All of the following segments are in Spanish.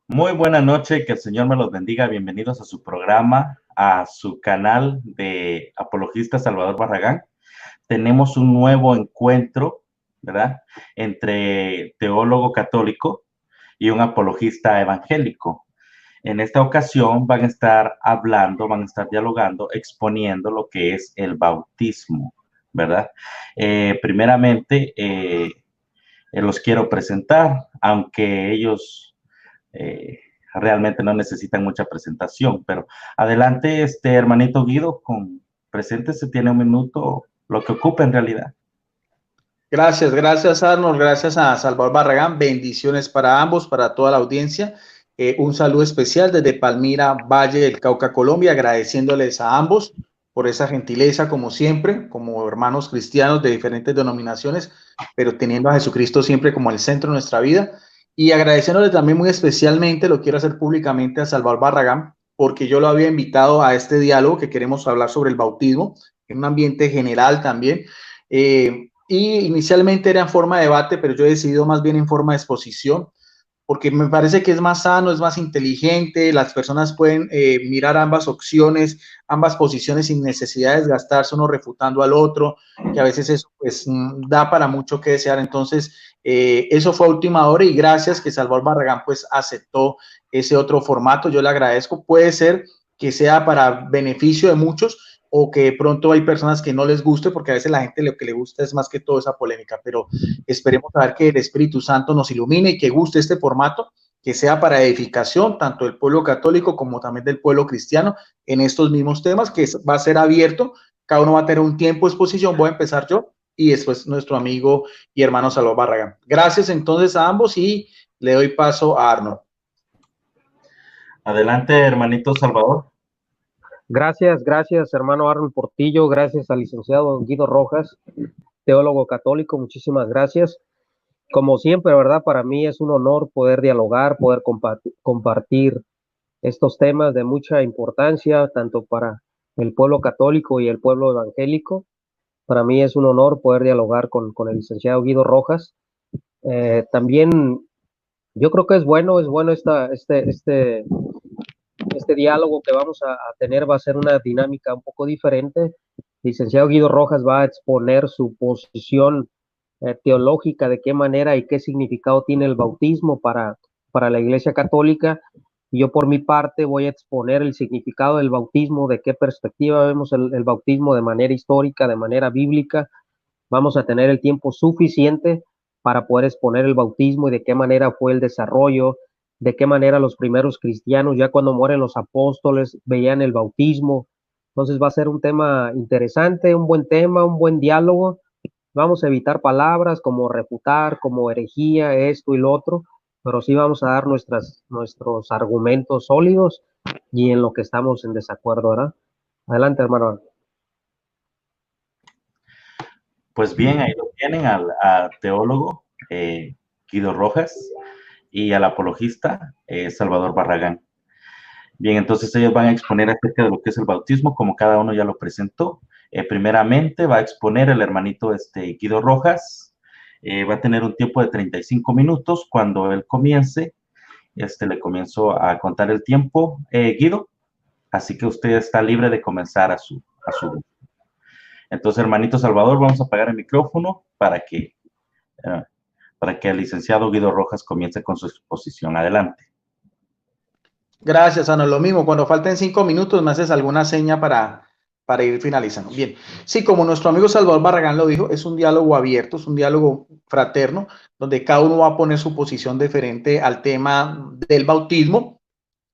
Muy buena noche, que el Señor me los bendiga. Bienvenidos a su programa, a su canal de apologista Salvador Barragán. Tenemos un nuevo encuentro, ¿verdad?, entre teólogo católico y un apologista evangélico. En esta ocasión van a estar hablando, van a estar dialogando, exponiendo lo que es el bautismo, ¿verdad? Primeramente, los quiero presentar, aunque ellos realmente no necesitan mucha presentación, pero adelante, hermanito Guido, preséntese, tiene un minuto, lo que ocupa en realidad. Gracias Arnold, gracias a Salvador Barragán, bendiciones para ambos, para toda la audiencia. Un saludo especial desde Palmira, Valle del Cauca, Colombia, agradeciéndoles a ambos por esa gentileza, como siempre, como hermanos cristianos de diferentes denominaciones, pero teniendo a Jesucristo siempre como el centro de nuestra vida. Y agradeciéndole también muy especialmente, lo quiero hacer públicamente, a Salvador Barragán, porque yo lo había invitado a este diálogo que queremos hablar sobre el bautismo, en un ambiente general también. Y inicialmente era en forma de debate, pero yo he decidido más bien en forma de exposición, porque me parece que es más sano, es más inteligente, las personas pueden mirar ambas opciones, ambas posiciones sin necesidad de desgastarse uno refutando al otro, que a veces eso pues da para mucho que desear. Entonces, eso fue a última hora y gracias que Salvador Barragán pues aceptó ese otro formato, yo le agradezco. Puede ser que sea para beneficio de muchos, o que de pronto hay personas que no les guste, porque a veces la gente lo que le gusta es más que todo esa polémica, pero esperemos a ver que el Espíritu Santo nos ilumine y que guste este formato, que sea para edificación tanto del pueblo católico como también del pueblo cristiano en estos mismos temas, que va a ser abierto, cada uno va a tener un tiempo de exposición. Voy a empezar yo y después nuestro amigo y hermano Salvador Barragán. Gracias entonces a ambos y le doy paso a Arnold. Adelante, hermanito Salvador. Gracias, hermano Arnold Portillo, gracias al licenciado Guido Rojas, teólogo católico, muchísimas gracias. Como siempre, ¿verdad? Para mí es un honor poder dialogar, poder compartir estos temas de mucha importancia, tanto para el pueblo católico y el pueblo evangélico. Para mí es un honor poder dialogar con el licenciado Guido Rojas. También yo creo que es bueno este diálogo que vamos a tener va a ser una dinámica un poco diferente. El licenciado Guido Rojas va a exponer su posición teológica, de qué manera y qué significado tiene el bautismo para la Iglesia Católica. Y yo por mi parte voy a exponer el significado del bautismo, de qué perspectiva vemos el bautismo de manera histórica, de manera bíblica. Vamos a tener el tiempo suficiente para poder exponer el bautismo y de qué manera fue el desarrollo, de qué manera los primeros cristianos, ya cuando mueren los apóstoles, veían el bautismo. Entonces va a ser un tema interesante, un buen tema, un buen diálogo. Vamos a evitar palabras como refutar, como herejía, esto y lo otro, pero sí vamos a dar nuestros argumentos sólidos y en lo que estamos en desacuerdo, ¿verdad? Adelante, hermano. Pues bien, ahí lo tienen al teólogo Guido Rojas y al apologista Salvador Barragán. Bien, entonces ellos van a exponer acerca de lo que es el bautismo, como cada uno ya lo presentó. Primeramente va a exponer el hermanito Guido Rojas, va a tener un tiempo de 35 minutos. Cuando él comience, le comienzo a contar el tiempo, Guido, así que usted está libre de comenzar a su gusto. Entonces, hermanito Salvador, vamos a apagar el micrófono para que el licenciado Guido Rojas comience con su exposición. Adelante. Gracias, Ana. Lo mismo, cuando falten 5 minutos me haces alguna seña para ir finalizando. Bien, sí, como nuestro amigo Salvador Barragán lo dijo, es un diálogo abierto, es un diálogo fraterno, donde cada uno va a poner su posición diferente al tema del bautismo,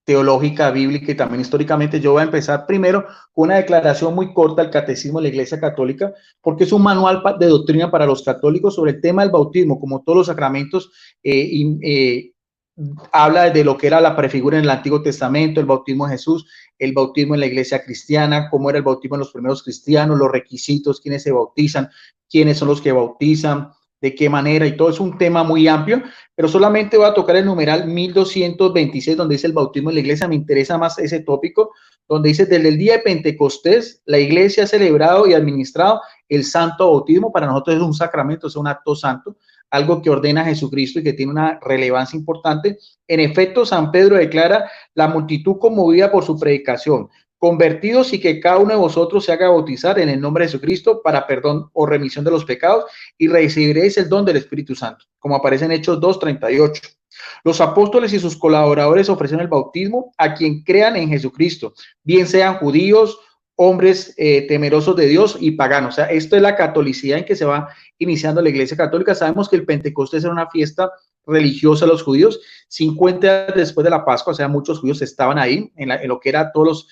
teológica, bíblica y también históricamente. Yo voy a empezar primero con una declaración muy corta del Catecismo de la Iglesia Católica, porque es un manual de doctrina para los católicos sobre el tema del bautismo. Como todos los sacramentos, habla de lo que era la prefigura en el Antiguo Testamento, el bautismo de Jesús, el bautismo en la iglesia cristiana, cómo era el bautismo en los primeros cristianos, los requisitos, quiénes se bautizan, quiénes son los que bautizan, de qué manera, y todo es un tema muy amplio, pero solamente voy a tocar el numeral 1226, donde dice el bautismo en la iglesia. Me interesa más ese tópico, donde dice: desde el día de Pentecostés, la iglesia ha celebrado y administrado el santo bautismo. Para nosotros es un sacramento, es un acto santo. algo que ordena Jesucristo y que tiene una relevancia importante. En efecto, San Pedro declara: la multitud conmovida por su predicación, convertidos y que cada uno de vosotros se haga bautizar en el nombre de Jesucristo para perdón o remisión de los pecados y recibiréis el don del Espíritu Santo, como aparece en Hechos 2:38. Los apóstoles y sus colaboradores ofrecieron el bautismo a quien crean en Jesucristo, bien sean judíos, hombres temerosos de Dios y paganos. O sea, esto es la catolicidad en que se va iniciando la Iglesia Católica. Sabemos que el Pentecostés era una fiesta religiosa de los judíos, 50 días después de la Pascua, o sea, muchos judíos estaban ahí en lo que era todos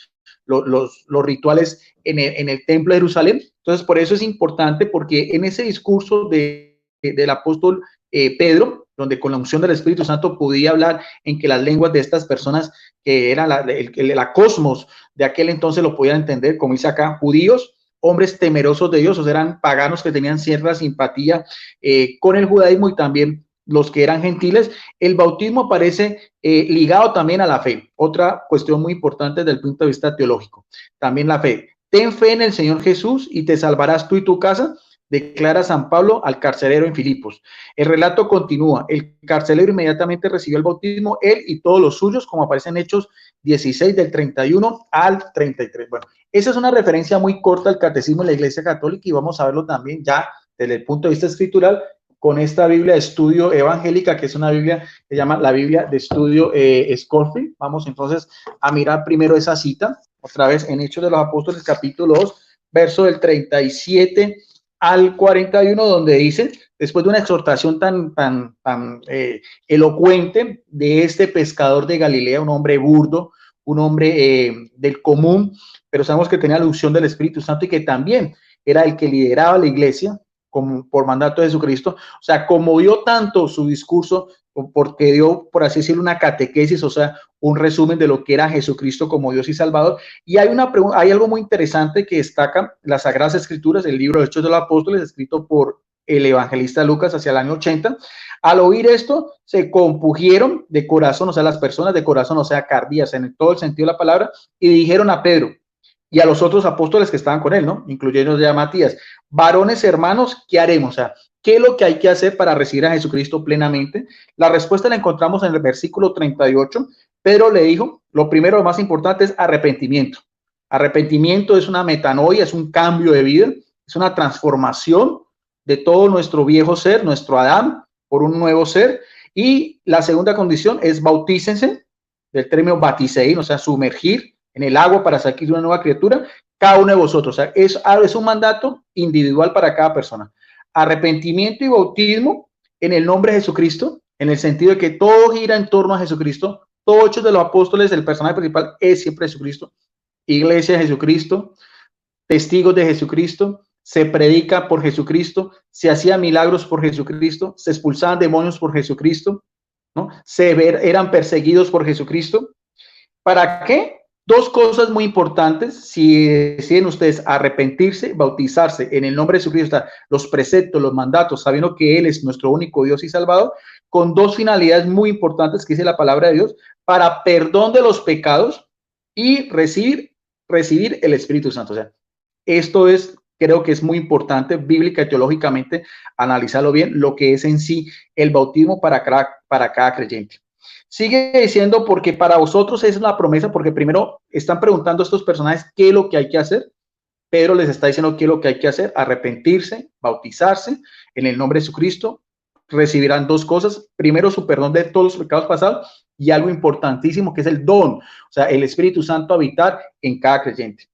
los rituales en el templo de Jerusalén. Entonces, por eso es importante, porque en ese discurso del apóstol Pedro, donde con la unción del Espíritu Santo podía hablar en que las lenguas de estas personas, que eran la cosmos de aquel entonces, lo podían entender, como dice acá: judíos, hombres temerosos de Dios, o sea, eran paganos que tenían cierta simpatía con el judaísmo, y también los que eran gentiles. El bautismo aparece ligado también a la fe, otra cuestión muy importante desde el punto de vista teológico. También la fe: ten fe en el Señor Jesús y te salvarás tú y tu casa, declara San Pablo al carcelero en Filipos. El relato continúa: el carcelero inmediatamente recibió el bautismo, él y todos los suyos, como aparece en Hechos 16 del 31 al 33. Bueno, esa es una referencia muy corta al catecismo de la Iglesia Católica, y vamos a verlo también ya desde el punto de vista escritural con esta Biblia de estudio evangélica, que es una Biblia que se llama la Biblia de estudio Scofield. Vamos entonces a mirar primero esa cita, otra vez en Hechos de los Apóstoles, capítulo 2, verso del 37 al 41, donde dice, después de una exhortación tan elocuente de este pescador de Galilea, un hombre burdo, un hombre del común, pero sabemos que tenía la unción del Espíritu Santo y que también era el que lideraba la iglesia por mandato de Jesucristo. O sea, conmovió tanto su discurso porque dio, por así decirlo, una catequesis, o sea, un resumen de lo que era Jesucristo como Dios y Salvador. Y hay algo muy interesante que destaca las Sagradas Escrituras, el libro de Hechos de los Apóstoles, escrito por el evangelista Lucas hacia el año 80. Al oír esto, se compungieron de corazón, o sea, las personas de corazón, o sea, cardías, en todo el sentido de la palabra, y dijeron a Pedro y a los otros apóstoles que estaban con él, ¿no? Incluyendo ya a Matías: varones hermanos, ¿qué haremos? O sea, ¿qué es lo que hay que hacer para recibir a Jesucristo plenamente? La respuesta la encontramos en el versículo 38. Pedro le dijo: lo primero, lo más importante es arrepentimiento. Arrepentimiento es una metanoia, es un cambio de vida, es una transformación de todo nuestro viejo ser, nuestro Adán, por un nuevo ser. Y la segunda condición es bautícense, del término batisein, o sea, sumergir en el agua para sacar una nueva criatura, cada uno de vosotros. O sea, es un mandato individual para cada persona. Arrepentimiento y bautismo en el nombre de Jesucristo, en el sentido de que todo gira en torno a Jesucristo. Todos Hechos de los Apóstoles, el personaje principal es siempre Jesucristo. Iglesia de Jesucristo, testigos de Jesucristo, se predica por Jesucristo, se hacían milagros por Jesucristo, se expulsaban demonios por Jesucristo, ¿no? Eran perseguidos por Jesucristo. ¿Para qué? Dos cosas muy importantes: si deciden ustedes arrepentirse, bautizarse en el nombre de Jesucristo, los preceptos, los mandatos, sabiendo que Él es nuestro único Dios y Salvador, con dos finalidades muy importantes que dice la palabra de Dios: para perdón de los pecados y recibir el Espíritu Santo. O sea, esto creo que es muy importante bíblica y teológicamente analizarlo bien, lo que es en sí el bautismo para cada creyente. Sigue diciendo: porque para vosotros es una promesa, porque primero están preguntando a estos personajes qué es lo que hay que hacer. Pedro les está diciendo qué es lo que hay que hacer: arrepentirse, bautizarse en el nombre de Jesucristo. Recibirán dos cosas: primero, su perdón de todos los pecados pasados, y algo importantísimo que es el don, o sea, el Espíritu Santo habitar en cada creyente.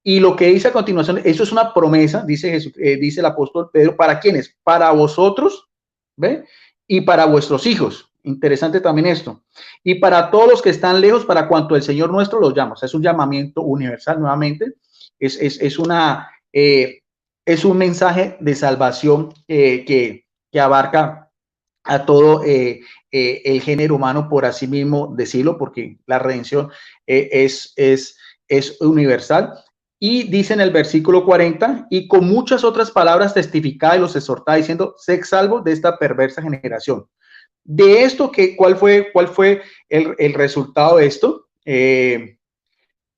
Y lo que dice a continuación, eso es una promesa, dice el apóstol Pedro: ¿para quiénes? Para vosotros, ¿ve? Y para vuestros hijos. Interesante también esto. Y para todos los que están lejos, para cuanto el Señor nuestro los llama. O sea, es un llamamiento universal nuevamente. Es un mensaje de salvación que abarca a todo el género humano, por así mismo decirlo, porque la redención es universal. Y dice en el versículo 40: y con muchas otras palabras testificaba y los exhortaba, diciendo: sed salvos de esta perversa generación. De esto, ¿cuál fue el resultado de esto? En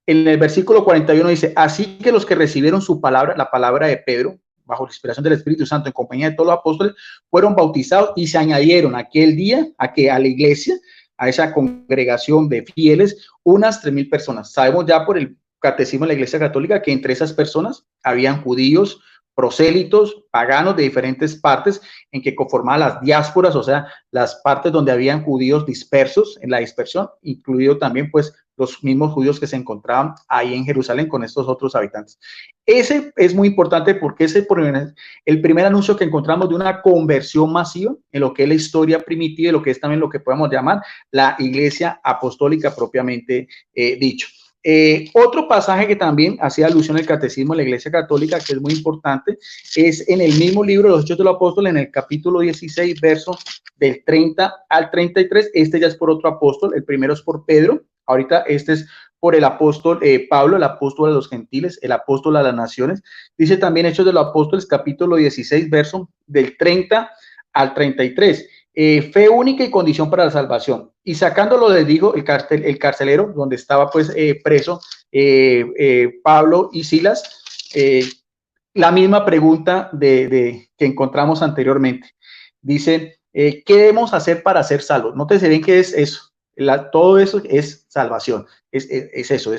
el versículo 41 dice: así que los que recibieron su palabra, la palabra de Pedro, bajo la inspiración del Espíritu Santo, en compañía de todos los apóstoles, fueron bautizados y se añadieron aquel día a la iglesia, a esa congregación de fieles, unas 3,000 personas. Sabemos ya por el catecismo de la Iglesia Católica que entre esas personas habían judíos, prosélitos, paganos de diferentes partes en que conformaban las diásporas, o sea, las partes donde habían judíos dispersos en la dispersión, incluido también pues los mismos judíos que se encontraban ahí en Jerusalén con estos otros habitantes. Ese es muy importante porque ese es el primer anuncio que encontramos de una conversión masiva en lo que es la historia primitiva y lo que es también lo que podemos llamar la iglesia apostólica propiamente dicho. Otro pasaje que también hacía alusión al catecismo de la Iglesia Católica, que es muy importante, es en el mismo libro de los Hechos de los Apóstoles, en el capítulo 16, versos del 30 al 33. Este ya es por otro apóstol, el primero es por Pedro, ahorita este es por el apóstol Pablo, el apóstol de los gentiles, el apóstol a las naciones. Dice también Hechos de los Apóstoles, capítulo 16, verso del 30 al 33. Fe única y condición para la salvación. Y sacándolo le dijo el carcelero, donde estaba pues preso Pablo y Silas, la misma pregunta que encontramos anteriormente. Dice, ¿qué debemos hacer para ser salvos? Nótese bien que es eso. Todo eso es salvación. Es eso.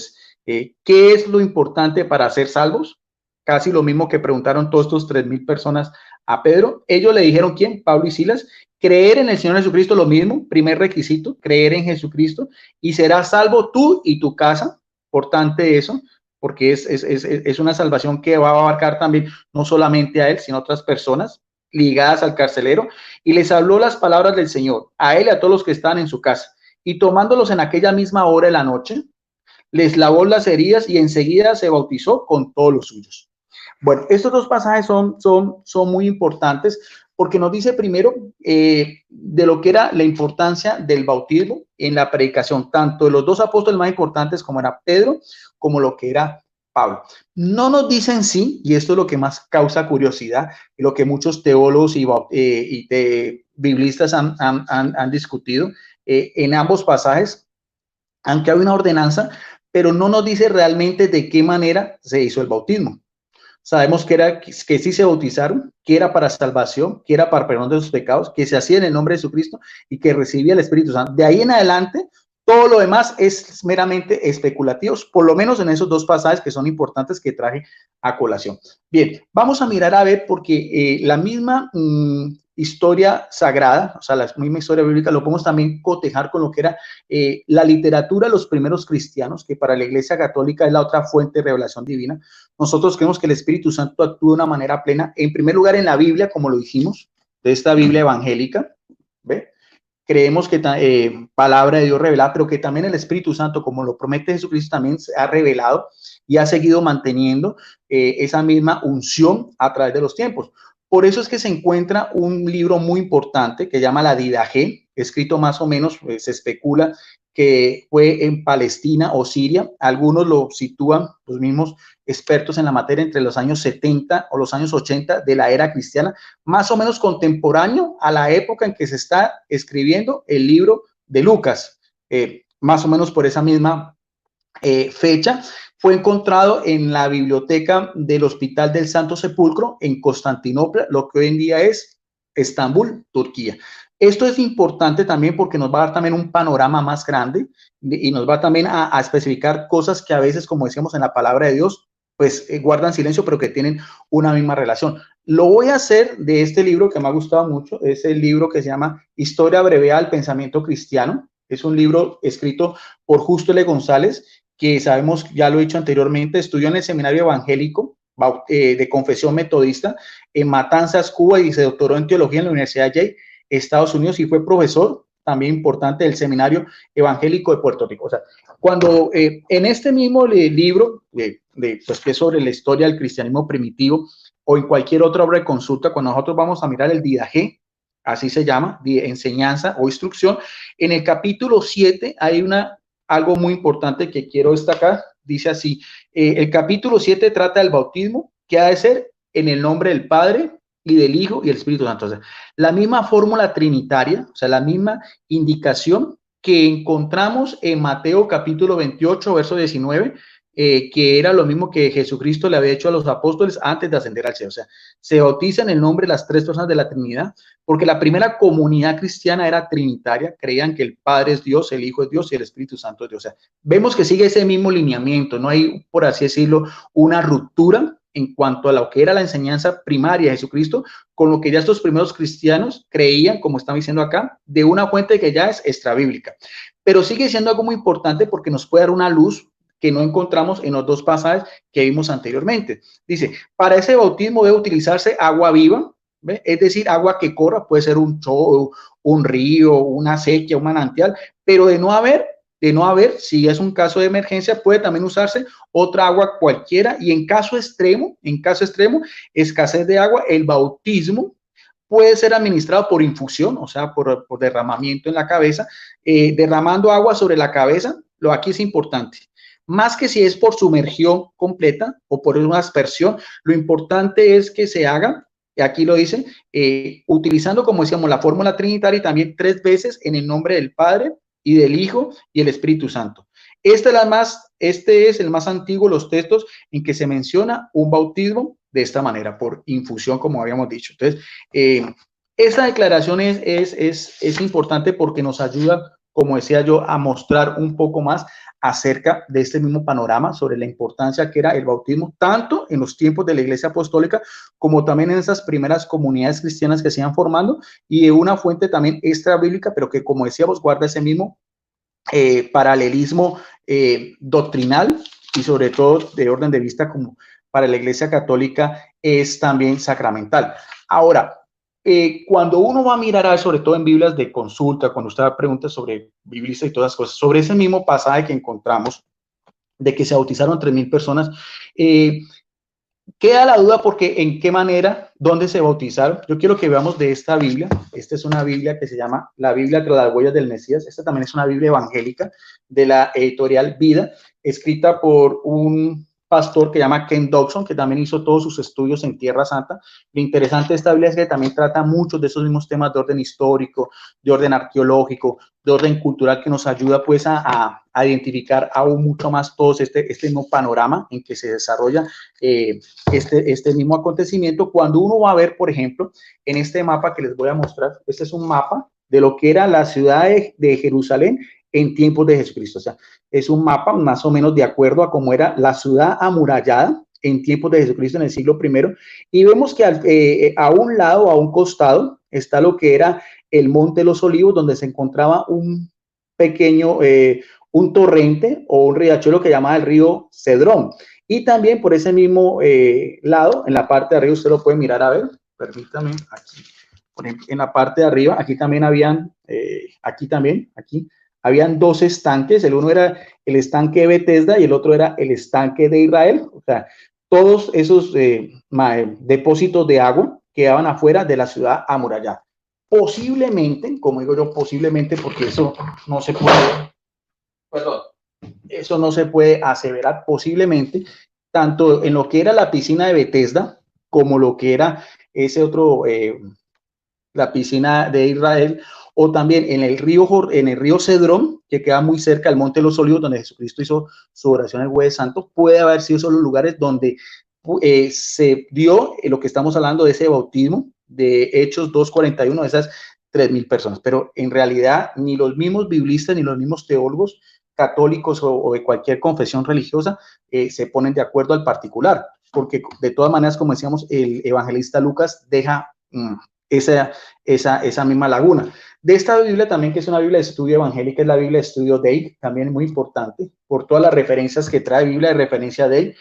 ¿Qué es lo importante para ser salvos? Casi lo mismo que preguntaron todos estos 3,000 personas a Pedro. Ellos le dijeron, ¿quién? Pablo y Silas. Creer en el Señor Jesucristo, lo mismo, primer requisito, creer en Jesucristo, y serás salvo tú y tu casa. Importante eso, porque es una salvación que va a abarcar también no solamente a él, sino a otras personas ligadas al carcelero. Y les habló las palabras del Señor, a él y a todos los que están en su casa. Y tomándolos en aquella misma hora de la noche, les lavó las heridas y enseguida se bautizó con todos los suyos. Bueno, estos dos pasajes son muy importantes porque nos dice primero de lo que era la importancia del bautismo en la predicación, tanto de los dos apóstoles más importantes como era Pedro, como lo que era Pablo. No nos dicen sí, y esto es lo que más causa curiosidad, y lo que muchos teólogos y biblistas han discutido en ambos pasajes, aunque hay una ordenanza, pero no nos dice realmente de qué manera se hizo el bautismo. Sabemos que sí se bautizaron, que era para salvación, que era para perdón de sus pecados, que se hacía en el nombre de Jesucristo y que recibía el Espíritu Santo. De ahí en adelante, todo lo demás es meramente especulativos, por lo menos en esos dos pasajes que son importantes que traje a colación. Bien, vamos a mirar a ver porque la misma historia sagrada, o sea, la misma historia bíblica, lo podemos también cotejar con lo que era la literatura de los primeros cristianos, que para la Iglesia Católica es la otra fuente de revelación divina. Nosotros creemos que el Espíritu Santo actúa de una manera plena, en primer lugar en la Biblia, como lo dijimos, de esta Biblia evangélica, ¿ve? Creemos que palabra de Dios revelada, pero que también el Espíritu Santo, como lo promete Jesucristo, también se ha revelado y ha seguido manteniendo esa misma unción a través de los tiempos. Por eso es que se encuentra un libro muy importante que se llama la Didaché, escrito más o menos, se especula que fue en Palestina o Siria. Algunos lo sitúan, los mismos expertos en la materia, entre los años 70 o los años 80 de la era cristiana, más o menos contemporáneo a la época en que se está escribiendo el libro de Lucas, más o menos por esa misma fecha. Fue encontrado en la biblioteca del Hospital del Santo Sepulcro en Constantinopla, lo que hoy en día es Estambul, Turquía. Esto es importante también porque nos va a dar también un panorama más grande y nos va también a especificar cosas que a veces, como decíamos en la palabra de Dios, pues guardan silencio, pero que tienen una misma relación. Lo voy a hacer de este libro que me ha gustado mucho, es el libro que se llama Historia Abreviada del Pensamiento Cristiano. Es un libro escrito por Justo L. González, que sabemos, ya lo he dicho anteriormente, estudió en el seminario evangélico de confesión metodista en Matanzas, Cuba, y se doctoró en teología en la Universidad de Yale, Estados Unidos, y fue profesor también importante del seminario evangélico de Puerto Rico. O sea, cuando en este mismo libro, pues que es sobre la historia del cristianismo primitivo, o en cualquier otra obra de consulta, cuando nosotros vamos a mirar el Didaché, así se llama, de enseñanza o instrucción, en el capítulo 7 hay algo muy importante que quiero destacar. Dice así, el capítulo 7 trata del bautismo, que ha de ser en el nombre del Padre y del Hijo y el Espíritu Santo. O sea, la misma fórmula trinitaria, o sea, la misma indicación que encontramos en Mateo capítulo 28, verso 19, que era lo mismo que Jesucristo le había hecho a los apóstoles antes de ascender al cielo. O sea, se bautiza en el nombre de las tres personas de la Trinidad, porque la primera comunidad cristiana era trinitaria, creían que el Padre es Dios, el Hijo es Dios y el Espíritu Santo es Dios. O sea, vemos que sigue ese mismo lineamiento, no hay, por así decirlo, una ruptura en cuanto a lo que era la enseñanza primaria de Jesucristo, con lo que ya estos primeros cristianos creían, como estamos diciendo acá, de una fuente que ya es extrabíblica. Pero sigue siendo algo muy importante porque nos puede dar una luz que no encontramos en los dos pasajes que vimos anteriormente. Dice, para ese bautismo debe utilizarse agua viva, ¿ve? Es decir, agua que corra, puede ser un chorro, un río, una acequia, un manantial, pero de no haber, si es un caso de emergencia, puede también usarse otra agua cualquiera, y en caso extremo, escasez de agua, el bautismo puede ser administrado por infusión, o sea, por derramamiento en la cabeza, derramando agua sobre la cabeza. Lo aquí es importante. Más que si es por sumergión completa o por una aspersión, lo importante es que se haga, aquí lo dicen, utilizando, como decíamos, la fórmula trinitaria y también 3 veces en el nombre del Padre y del Hijo y el Espíritu Santo. Este es el más antiguo, los textos en que se menciona un bautismo de esta manera, por infusión, como habíamos dicho. Entonces, esta declaración es importante porque nos ayuda, como decía yo, a mostrar un poco más acerca de este mismo panorama sobre la importancia que era el bautismo, tanto en los tiempos de la Iglesia Apostólica, como también en esas primeras comunidades cristianas que se iban formando, y de una fuente también extra bíblica, pero que, como decíamos, guarda ese mismo paralelismo doctrinal, y sobre todo de orden de vista como para la Iglesia Católica es también sacramental. Ahora, cuando uno va a mirar, sobre todo en Biblias de consulta, cuando usted pregunta sobre biblistas y todas las cosas, sobre ese mismo pasaje que encontramos de que se bautizaron 3,000 personas, queda la duda porque en qué manera, dónde se bautizaron. Yo quiero que veamos de esta Biblia. Esta es una Biblia que se llama La Biblia tras las huellas del Mesías. Esta también es una Biblia evangélica de la editorial Vida, escrita por un pastor que se llama Ken Dobson, que también hizo todos sus estudios en Tierra Santa. Lo interesante de esta Biblia es que también trata muchos de esos mismos temas de orden histórico, de orden arqueológico, de orden cultural, que nos ayuda pues a identificar aún mucho más todo este mismo panorama en que se desarrolla este mismo acontecimiento. Cuando uno va a ver, por ejemplo, en este mapa que les voy a mostrar, este es un mapa de lo que era la ciudad de Jerusalén en tiempos de Jesucristo. O sea, es un mapa más o menos de acuerdo a cómo era la ciudad amurallada en tiempos de Jesucristo en el siglo I, y vemos que a un lado, a un costado, está lo que era el Monte de los Olivos, donde se encontraba un pequeño, un torrente o un riachuelo que llamaba el río Cedrón. Y también por ese mismo lado, en la parte de arriba, usted lo puede mirar a ver, permítame, aquí, por ejemplo, en la parte de arriba, aquí también habían, aquí habían 2 estanques. El uno era el estanque de Betesda y el otro era el estanque de Israel. O sea, todos esos depósitos de agua quedaban afuera de la ciudad amurallada. Posiblemente, como digo yo, posiblemente, porque eso no se puede, perdón, eso no se puede aseverar, posiblemente, tanto en lo que era la piscina de Betesda, como lo que era ese otro, la piscina de Israel, o también en el río Cedrón, que queda muy cerca del Monte de los Olivos, donde Jesucristo hizo su oración en el Jueves Santo. Puede haber sido esos los lugares donde se dio lo que estamos hablando de ese bautismo de Hechos 2:41, de esas 3,000 personas. Pero en realidad ni los mismos biblistas ni los mismos teólogos católicos o de cualquier confesión religiosa se ponen de acuerdo al particular, porque de todas maneras, como decíamos, el evangelista Lucas deja esa misma laguna. De esta Biblia también, que es una Biblia de estudio evangélica, es la Biblia de estudio Dale, también muy importante, por todas las referencias que trae Biblia de referencia Dale,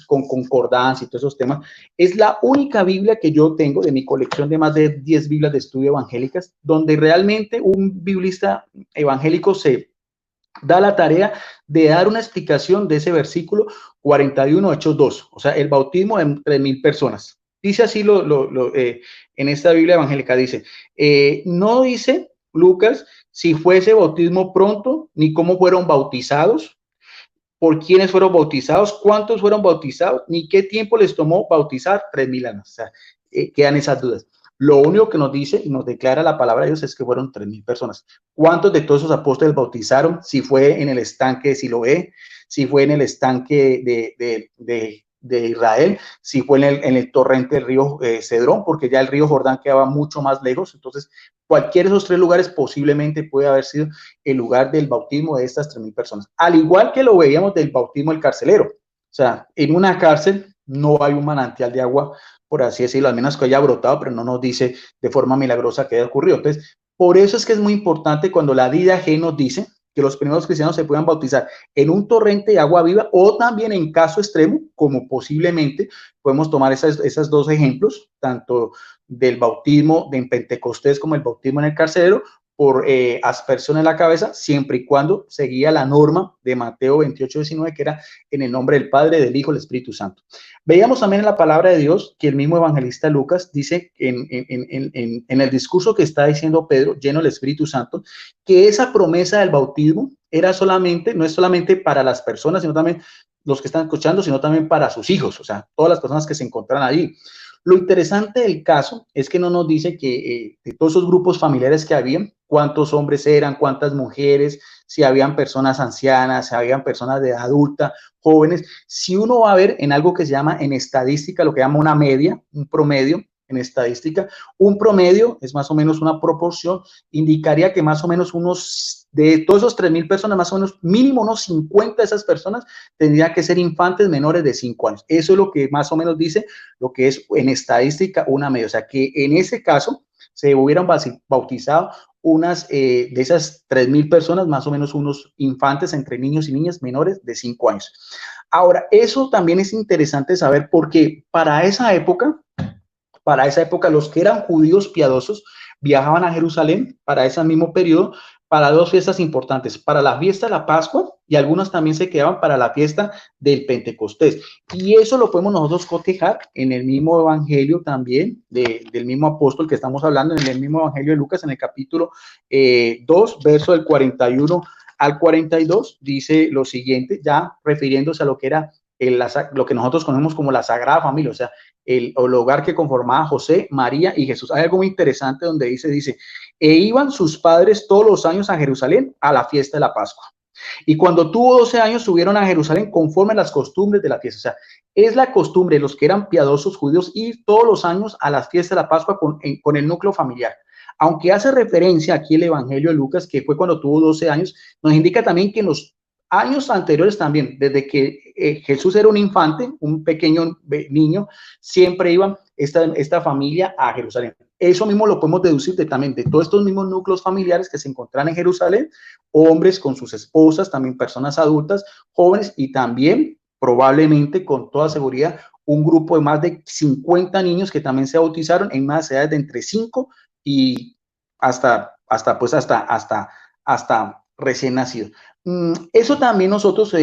con concordancia y todos esos temas. Es la única Biblia que yo tengo de mi colección de más de 10 Biblias de estudio evangélicas, donde realmente un biblista evangélico se da la tarea de dar una explicación de ese versículo 41, Hechos 2, o sea, el bautismo de 3,000 personas. Dice así en esta Biblia evangélica, dice, no dice Lucas si fue ese bautismo pronto, ni cómo fueron bautizados, por quiénes fueron bautizados, cuántos fueron bautizados, ni qué tiempo les tomó bautizar 3,000 años. O sea, quedan esas dudas. Lo único que nos dice y nos declara la palabra de Dios es que fueron 3,000 personas. ¿Cuántos de todos esos apóstoles bautizaron? Si fue en el estanque de Siloé, si fue en el estanque de Israel, si fue en el torrente del río Cedrón, porque ya el río Jordán quedaba mucho más lejos. Entonces, cualquiera de esos 3 lugares posiblemente puede haber sido el lugar del bautismo de estas 3,000 personas. Al igual que lo veíamos del bautismo del carcelero. O sea, en una cárcel no hay un manantial de agua, por así decirlo, al menos que haya brotado, pero no nos dice de forma milagrosa que haya ocurrido. Entonces, por eso es que es muy importante cuando la DIDAG nos dice que los primeros cristianos se puedan bautizar en un torrente de agua viva o también en caso extremo, como posiblemente podemos tomar esos 2 ejemplos, tanto del bautismo en Pentecostés como el bautismo en el carcelero, por aspersión en la cabeza, siempre y cuando seguía la norma de Mateo 28:19, que era en el nombre del Padre, del Hijo y del Espíritu Santo. Veíamos también en la palabra de Dios que el mismo evangelista Lucas dice en el discurso que está diciendo Pedro, lleno del Espíritu Santo, que esa promesa del bautismo era no es solamente para las personas, sino también los que están escuchando, sino también para sus hijos, o sea, todas las personas que se encontraran allí. Lo interesante del caso es que no nos dice que de todos esos grupos familiares que habían, cuántos hombres eran, cuántas mujeres, si habían personas ancianas, si habían personas de edad adulta, jóvenes. Si uno va a ver en algo que se llama en estadística, lo que llama una media, un promedio en estadística, un promedio es más o menos una proporción, indicaría que más o menos de todos esos 3,000 personas, más o menos mínimo unos 50 de esas personas tendrían que ser infantes menores de 5 años. Eso es lo que más o menos dice lo que es en estadística una media. O sea, que en ese caso se hubieran bautizado de esas 3,000 personas, más o menos unos infantes entre niños y niñas menores de 5 años. Ahora, eso también es interesante saber porque para esa época los que eran judíos piadosos viajaban a Jerusalén para ese mismo periodo para 2 fiestas importantes, para la fiesta de la Pascua y algunos también se quedaban para la fiesta del Pentecostés. Y eso lo podemos nosotros cotejar en el mismo evangelio también del mismo apóstol que estamos hablando, en el mismo evangelio de Lucas, en el capítulo 2, verso del 41 al 42, dice lo siguiente, ya refiriéndose a lo que era lo que nosotros conocemos como la Sagrada Familia, o sea, el hogar que conformaba José, María y Jesús. Hay algo muy interesante donde dice, e iban sus padres todos los años a Jerusalén a la fiesta de la Pascua. Y cuando tuvo 12 años subieron a Jerusalén conforme a las costumbres de la fiesta. O sea, es la costumbre de los que eran piadosos judíos ir todos los años a las fiestas de la Pascua con el núcleo familiar. Aunque hace referencia aquí el Evangelio de Lucas, que fue cuando tuvo 12 años, nos indica también que en los años anteriores también, desde que Jesús era un infante, un pequeño niño, siempre iba esta familia a Jerusalén. Eso mismo lo podemos deducir también de todos estos mismos núcleos familiares que se encontraban en Jerusalén, hombres con sus esposas, también personas adultas, jóvenes y también probablemente con toda seguridad un grupo de más de 50 niños que también se bautizaron en unas edades de entre 5 y hasta recién nacidos. Eso también nosotros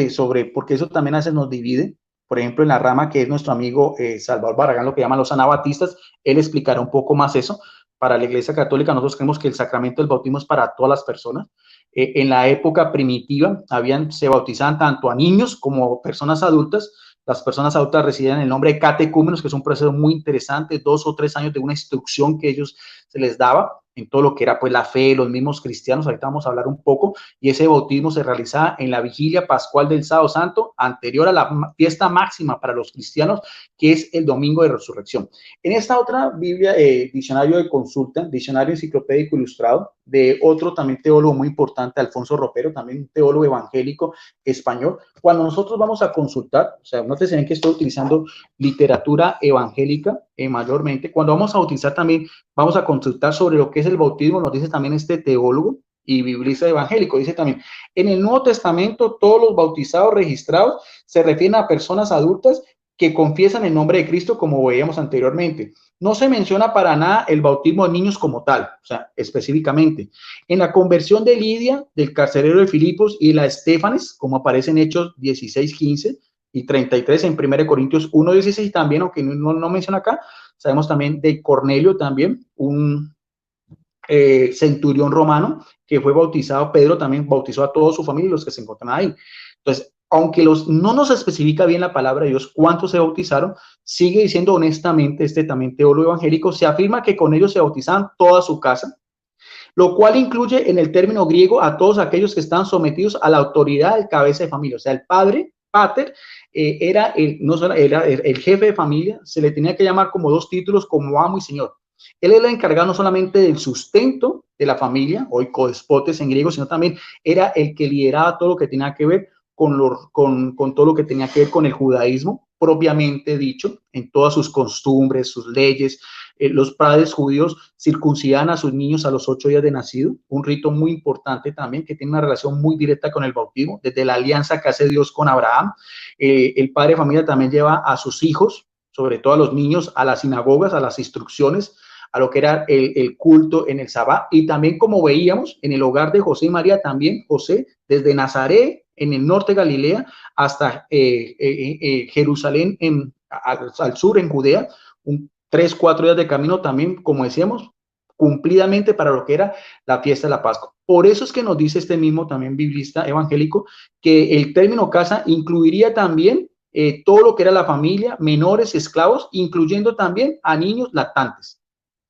porque eso también a veces nos divide, por ejemplo, en la rama que es nuestro amigo Salvador Barragán, lo que llaman los anabatistas, él explicará un poco más eso. Para la Iglesia Católica nosotros creemos que el sacramento del bautismo es para todas las personas. En la época primitiva se bautizaban tanto a niños como personas adultas. Las personas adultas recibían el nombre de catecúmenos, que es un proceso muy interesante, 2 o 3 años de una instrucción que ellos se les daba en todo lo que era pues la fe, los mismos cristianos. Ahorita vamos a hablar un poco, y ese bautismo se realizaba en la vigilia pascual del sábado santo, anterior a la fiesta máxima para los cristianos, que es el domingo de resurrección. En esta otra Biblia, diccionario de consulta, diccionario enciclopédico ilustrado, de otro también teólogo muy importante, Alfonso Ropero, también un teólogo evangélico español, cuando nosotros vamos a consultar, o sea, no te saben que estoy utilizando literatura evangélica mayormente, cuando vamos a utilizar también, vamos a consultar sobre lo que es el bautismo, nos dice también este teólogo y biblista evangélico, dice también, en el Nuevo Testamento todos los bautizados registrados se refieren a personas adultas que confiesan el nombre de Cristo, como veíamos anteriormente. No se menciona para nada el bautismo de niños como tal, o sea, específicamente. En la conversión de Lidia, del carcelero de Filipos y la Estefanes, como aparece en Hechos 16:15 y 33, en 1 Corintios 1:16 también, aunque no menciona acá, sabemos también de Cornelio también, un centurión romano que fue bautizado. Pedro también bautizó a toda su familia y los que se encuentran ahí. Entonces, aunque no nos especifica bien la palabra de Dios cuántos se bautizaron, sigue diciendo honestamente este también teólogo evangélico, se afirma que con ellos se bautizaban toda su casa, lo cual incluye en el término griego a todos aquellos que están sometidos a la autoridad del cabeza de familia. O sea, el padre, pater, era el jefe de familia, se le tenía que llamar como dos títulos, como amo y señor. Él era encargado no solamente del sustento de la familia, hoy codespotes en griego, sino también era el que lideraba todo lo que tenía que ver con todo lo que tenía que ver con el judaísmo, propiamente dicho, en todas sus costumbres, sus leyes. Los padres judíos circuncidaban a sus niños a los 8 días de nacido, un rito muy importante también que tiene una relación muy directa con el bautismo, desde la alianza que hace Dios con Abraham. El padre de familia también lleva a sus hijos, sobre todo a los niños, a las sinagogas, a las instrucciones, a lo que era el culto en el Sabá, y también, como veíamos, en el hogar de José y María, también José, desde Nazaret, en el norte de Galilea, hasta Jerusalén, al sur, en Judea, 3-4 días de camino también, como decíamos, cumplidamente para lo que era la fiesta de la Pascua. Por eso es que nos dice este mismo también biblista evangélico, que el término casa incluiría también todo lo que era la familia, menores, esclavos, incluyendo también a niños lactantes.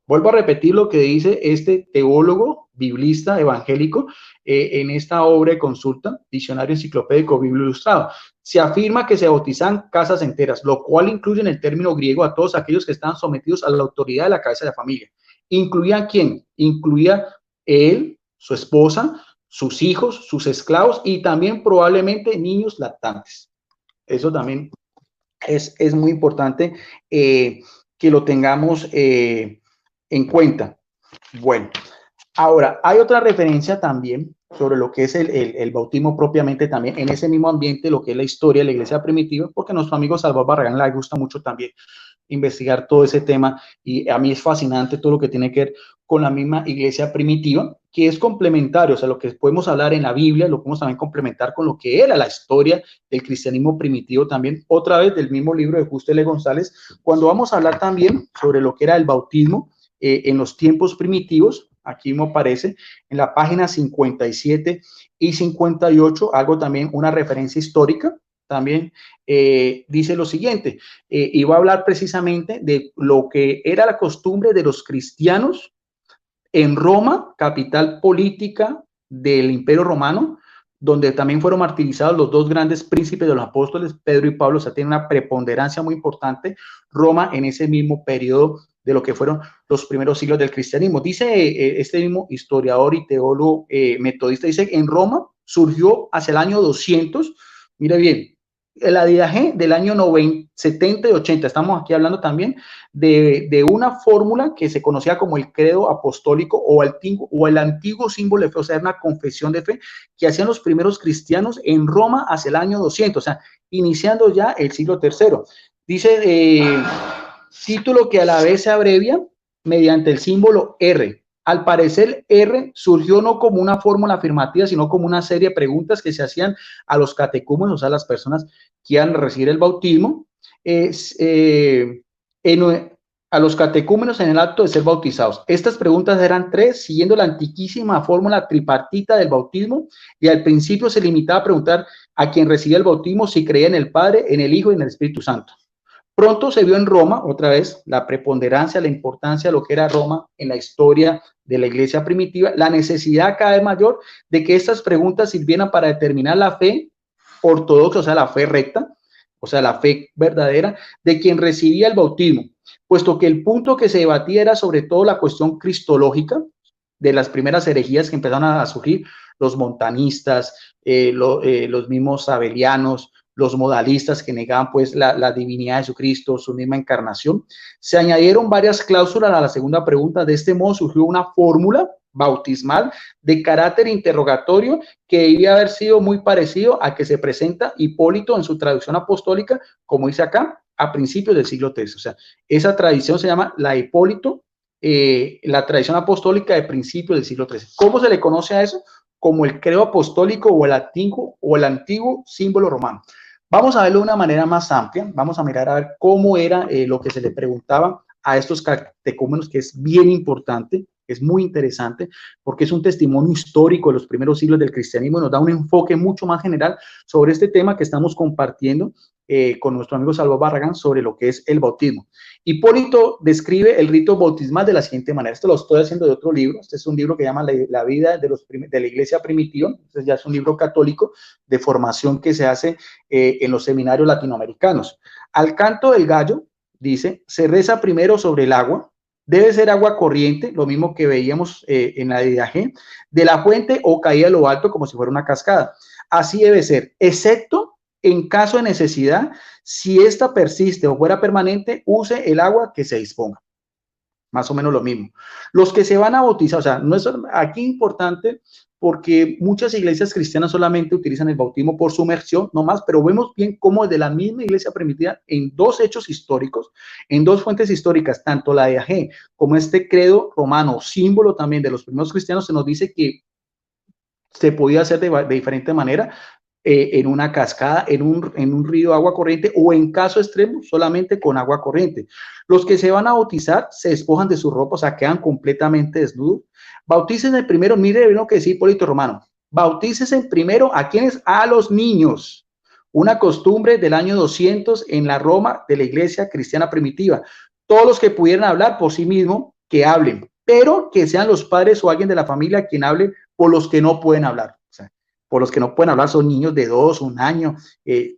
Vuelvo a repetir lo que dice este teólogo biblista evangélico en esta obra de consulta, Diccionario Enciclopédico Biblia Ilustrado. Se afirma que se bautizan casas enteras, lo cual incluye en el término griego a todos aquellos que están sometidos a la autoridad de la cabeza de la familia. ¿Incluía quién? Incluía él, su esposa, sus hijos, sus esclavos y también probablemente niños lactantes. Eso también es muy importante que lo tengamos en cuenta. Bueno, ahora hay otra referencia también sobre lo que es el bautismo propiamente también en ese mismo ambiente, lo que es la historia de la iglesia primitiva, porque a nuestro amigo Salvador Barragán le gusta mucho también investigar todo ese tema, y a mí es fascinante todo lo que tiene que ver con la misma iglesia primitiva, que es complementario, o sea, lo que podemos hablar en la Biblia, lo podemos también complementar con lo que era la historia del cristianismo primitivo también, otra vez del mismo libro de Justo L. González, cuando vamos a hablar también sobre lo que era el bautismo en los tiempos primitivos. Aquí me aparece en la página 57 y 58, algo también, una referencia histórica, también dice lo siguiente, y va a hablar precisamente de lo que era la costumbre de los cristianos en Roma, capital política del Imperio Romano, donde también fueron martirizados los dos grandes príncipes de los apóstoles, Pedro y Pablo. O sea, tiene una preponderancia muy importante Roma en ese mismo periodo de lo que fueron los primeros siglos del cristianismo. Dice este mismo historiador y teólogo metodista, dice que en Roma surgió hacia el año 200, mira bien, la didaje del año 90, 70 y 80, estamos aquí hablando también de una fórmula que se conocía como el credo apostólico o el antiguo símbolo de fe, o sea, una confesión de fe que hacían los primeros cristianos en Roma hacia el año 200, o sea, iniciando ya el siglo III. Dice, título que a la vez se abrevia mediante el símbolo R. Al parecer, R surgió no como una fórmula afirmativa, sino como una serie de preguntas que se hacían a los catecúmenos, o sea, a las personas que iban a recibir el bautismo, a los catecúmenos en el acto de ser bautizados. Estas preguntas eran 3, siguiendo la antiquísima fórmula tripartita del bautismo, y al principio se limitaba a preguntar a quien recibía el bautismo si creía en el Padre, en el Hijo y en el Espíritu Santo. Pronto se vio en Roma, otra vez, la preponderancia, la importancia de lo que era Roma en la historia de la iglesia primitiva, la necesidad cada vez mayor de que estas preguntas sirvieran para determinar la fe ortodoxa, o sea, la fe recta, o sea, la fe verdadera de quien recibía el bautismo, puesto que el punto que se debatía era sobre todo la cuestión cristológica de las primeras herejías que empezaron a surgir, los montanistas, los mismos sabelianos, los modalistas que negaban pues la divinidad de Jesucristo, su misma encarnación. Se añadieron varias cláusulas a la segunda pregunta. De este modo surgió una fórmula bautismal de carácter interrogatorio que debía haber sido muy parecido a que se presenta Hipólito en su traducción apostólica, como dice acá, a principios del siglo III. O sea, esa tradición se llama la Hipólito, la tradición apostólica de principios del siglo III. ¿Cómo se le conoce a eso? Como el credo apostólico o el antiguo símbolo romano. Vamos a verlo de una manera más amplia, vamos a mirar a ver cómo era lo que se le preguntaba a estos catecúmenos, que es bien importante Es muy interesante porque es un testimonio histórico de los primeros siglos del cristianismo y nos da un enfoque mucho más general sobre este tema que estamos compartiendo con nuestro amigo Salvador Barragán sobre lo que es el bautismo. Hipólito describe el rito bautismal de la siguiente manera. Esto lo estoy haciendo de otro libro. Este es un libro que llama La vida de la iglesia primitiva. Este ya es un libro católico de formación que se hace en los seminarios latinoamericanos. Al canto del gallo, dice, se reza primero sobre el agua. Debe ser agua corriente, lo mismo que veíamos en la de la fuente o caída de lo alto como si fuera una cascada. Así debe ser, excepto en caso de necesidad, si esta persiste o fuera permanente, use el agua que se disponga. Más o menos lo mismo. Los que se van a bautizar, o sea, no es aquí importante porque muchas iglesias cristianas solamente utilizan el bautismo por sumersión, no más, pero vemos bien cómo de la misma iglesia primitiva, en dos hechos históricos, en dos fuentes históricas, tanto la de Agé como este credo romano, símbolo también de los primeros cristianos, se nos dice que se podía hacer de diferente manera, en una cascada, en un río de agua corriente o en caso extremo solamente con agua corriente. Los que se van a bautizar se despojan de su ropa, o sea, quedan completamente desnudos. Bautícense primero, mire lo que decía Hipólito Romano, bautícense primero a quienes, a los niños, una costumbre del año 200 en la Roma de la iglesia cristiana primitiva. Todos los que pudieran hablar por sí mismos, que hablen, pero que sean los padres o alguien de la familia quien hable por los que no pueden hablar. Por los que no pueden hablar son niños de 2, 1 año,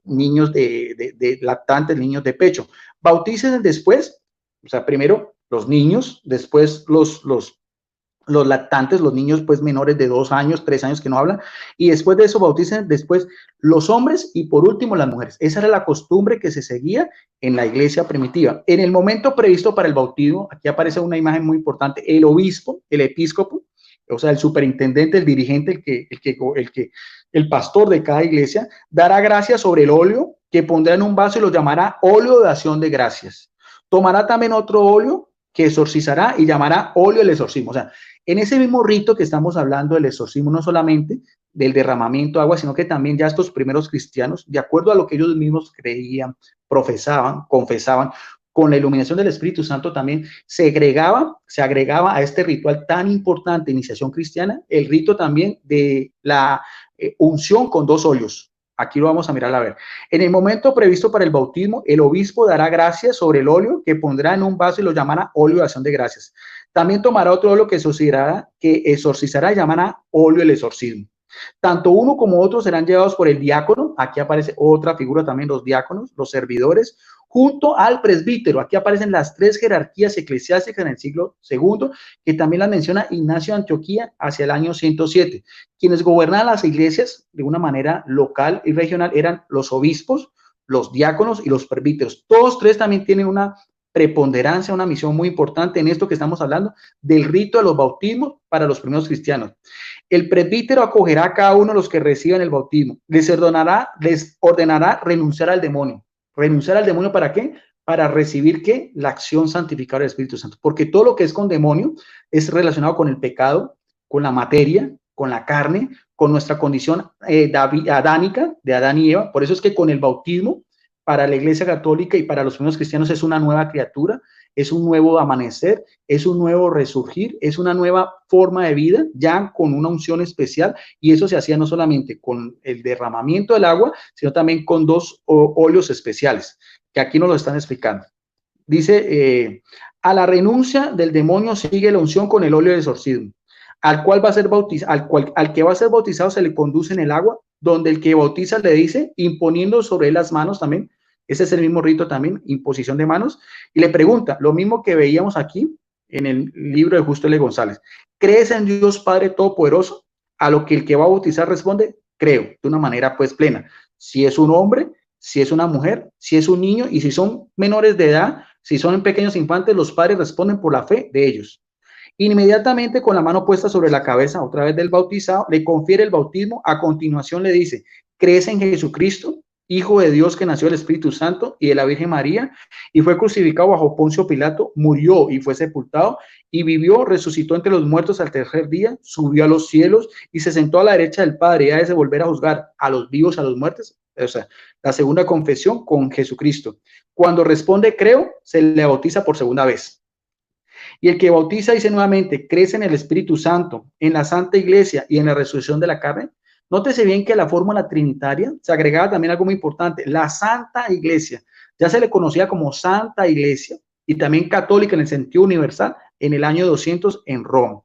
niños de lactantes, niños de pecho. Bautícense después, o sea, primero los niños, después los lactantes, los niños pues menores de 2 años, 3 años que no hablan, y después de eso bauticen después los hombres y por último las mujeres. Esa era la costumbre que se seguía en la iglesia primitiva. En el momento previsto para el bautismo, aquí aparece una imagen muy importante, el obispo, el episcopo, o sea, el superintendente, el dirigente, el pastor de cada iglesia, dará gracias sobre el óleo que pondrá en un vaso y lo llamará óleo de acción de gracias. Tomará también otro óleo que exorcizará y llamará óleo del exorcismo. O sea, en ese mismo rito que estamos hablando del exorcismo, no solamente del derramamiento de agua, sino que también ya estos primeros cristianos, de acuerdo a lo que ellos mismos creían, profesaban, confesaban, con la iluminación del Espíritu Santo también se agregaba a este ritual tan importante, iniciación cristiana, el rito también de la unción con 2 óleos. Aquí lo vamos a mirar a ver. En el momento previsto para el bautismo, el obispo dará gracias sobre el óleo que pondrá en un vaso y lo llamará óleo de acción de gracias. También tomará otro óleo que exorcizará y llamará óleo del exorcismo. Tanto uno como otro serán llevados por el diácono. Aquí aparece otra figura también, los diáconos, los servidores, junto al presbítero. Aquí aparecen las 3 jerarquías eclesiásticas en el siglo II, que también las menciona Ignacio de Antioquía hacia el año 107. Quienes gobernaban las iglesias de una manera local y regional eran los obispos, los diáconos y los presbíteros. Todos 3 también tienen una preponderancia, una misión muy importante en esto que estamos hablando del rito de los bautismos para los primeros cristianos. El presbítero acogerá a cada uno de los que reciban el bautismo. Les ordenará renunciar al demonio. ¿Renunciar al demonio para qué? Para recibir, ¿qué? La acción santificadora del Espíritu Santo. Porque todo lo que es con demonio es relacionado con el pecado, con la materia, con la carne, con nuestra condición adánica, de Adán y Eva. Por eso es que con el bautismo, para la Iglesia Católica y para los primeros cristianos es una nueva criatura, es un nuevo amanecer, es un nuevo resurgir, es una nueva forma de vida, ya con una unción especial, y eso se hacía no solamente con el derramamiento del agua, sino también con 2 óleos especiales, que aquí nos lo están explicando. Dice, a la renuncia del demonio sigue la unción con el óleo de exorcismo, al que va a ser bautizado se le conduce en el agua, donde el que bautiza le dice, imponiendo sobre él las manos también. Ese es el mismo rito también, imposición de manos, y le pregunta, lo mismo que veíamos aquí en el libro de Justo L. González, ¿crees en Dios Padre Todopoderoso? A lo que el que va a bautizar responde, creo, de una manera pues plena. Si es un hombre, si es una mujer, si es un niño, y si son menores de edad, si son pequeños infantes, los padres responden por la fe de ellos. Inmediatamente con la mano puesta sobre la cabeza, otra vez del bautizado, le confiere el bautismo, a continuación le dice, ¿crees en Jesucristo? Hijo de Dios que nació del Espíritu Santo y de la Virgen María, y fue crucificado bajo Poncio Pilato, murió y fue sepultado, y vivió, resucitó entre los muertos al 3er día, subió a los cielos y se sentó a la derecha del Padre, y ha de volver a juzgar a los vivos, a los muertos. O sea, la segunda confesión con Jesucristo. Cuando responde creo, se le bautiza por segunda vez. Y el que bautiza, dice nuevamente, crece en el Espíritu Santo, en la Santa Iglesia y en la resurrección de la carne. Nótese bien que la fórmula trinitaria se agregaba también algo muy importante, la Santa Iglesia. Ya se le conocía como Santa Iglesia y también católica en el sentido universal en el año 200 en Roma.